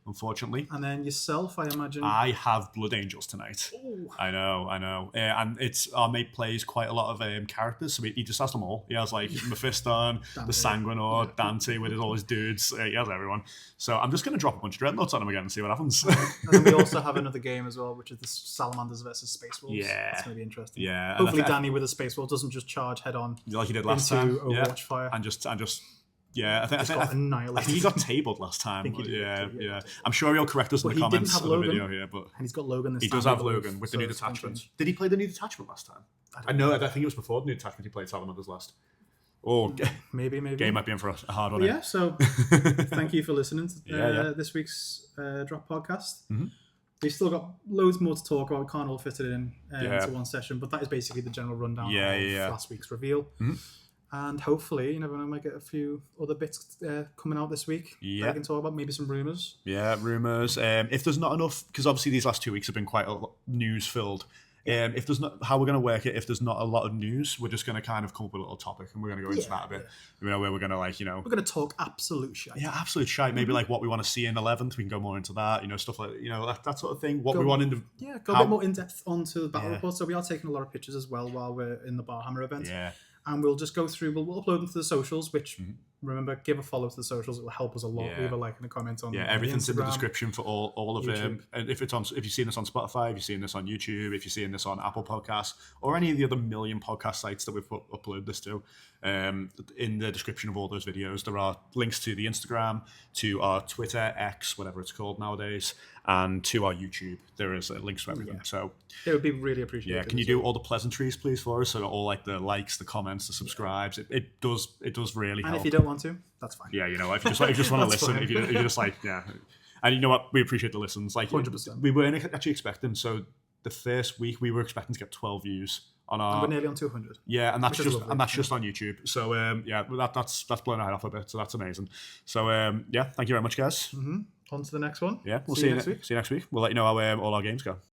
Unfortunately. And then yourself, I imagine. I have Blood Angels tonight. Ooh. I know. And it's our mate plays quite a lot of characters, so he just has them all. He has like Mephiston, the Sanguinor, Dante with all his dudes. He has everyone. So I'm just going to drop a bunch of Dreadnoughts on him again and see what happens. And then we also have another game as well, which is the Salamanders versus Space Wolves. Yeah. That's going to be interesting. Yeah. Hopefully Danny with a Space Wolf doesn't just charge head on like he did last time. Overwatch fire. And just yeah, I think he got tabled last time. Yeah. I'm sure he'll correct us in the comments of the video here. But and he's got Logan this time. He does have Logan with the new detachment. Did he play the new detachment last time? I think it was before the new detachment he played Salamanders last. Oh, maybe. Game might be in for a hard one. Yeah, so thank you for listening to this week's Drop podcast. Mm-hmm. We've still got loads more to talk about. We can't all fit it in into one session, but that is basically the general rundown of last week's reveal. Mm-hmm. And hopefully, you never know, I might get a few other bits coming out this week that I can talk about, maybe some rumours. Yeah, rumours. If there's not enough, because obviously these last 2 weeks have been quite news-filled. If there's not, how we're going to work it, if there's not a lot of news, we're just going to kind of come up with a little topic and we're going to go into that a bit. You know, where we're going to we're going to talk absolute shite. Yeah, absolute shite. Maybe like what we want to see in 11th, we can go more into that, stuff like, that sort of thing. What we want into... Yeah, go a bit more in-depth onto the battle report. So we are taking a lot of pictures as well while we're in the Warhammer event. Yeah. And we'll just go through, we'll upload them to the socials, which, remember, give a follow to the socials. It will help us a lot. Leave a like and a comment on everything's in the description for all of them. And if you've seen this on Spotify, if you've seen this on YouTube, if you've seen this on Apple Podcasts, or any of the other million podcast sites that we've uploaded this to, in the description of all those videos, there are links to the Instagram, to our Twitter, X, whatever it's called nowadays, and to our YouTube. There is links to everything. So it would be really appreciated. Yeah, can you do all the pleasantries, please, for us? So all like the likes, the comments, the subscribes. It does really help. And if you don't want to, that's fine. Yeah, if you just want to listen, if you're just like, and you know what, we appreciate the listens. Like 100%. We weren't actually expecting. So the first week we were expecting to get 12 views on our. And we're nearly on 200. Yeah, and that's just on YouTube. So that's blown our head off a bit. So that's amazing. So thank you very much, guys. On to the next one. Yeah, we'll see you next week. See you next week. We'll let you know how all our games go.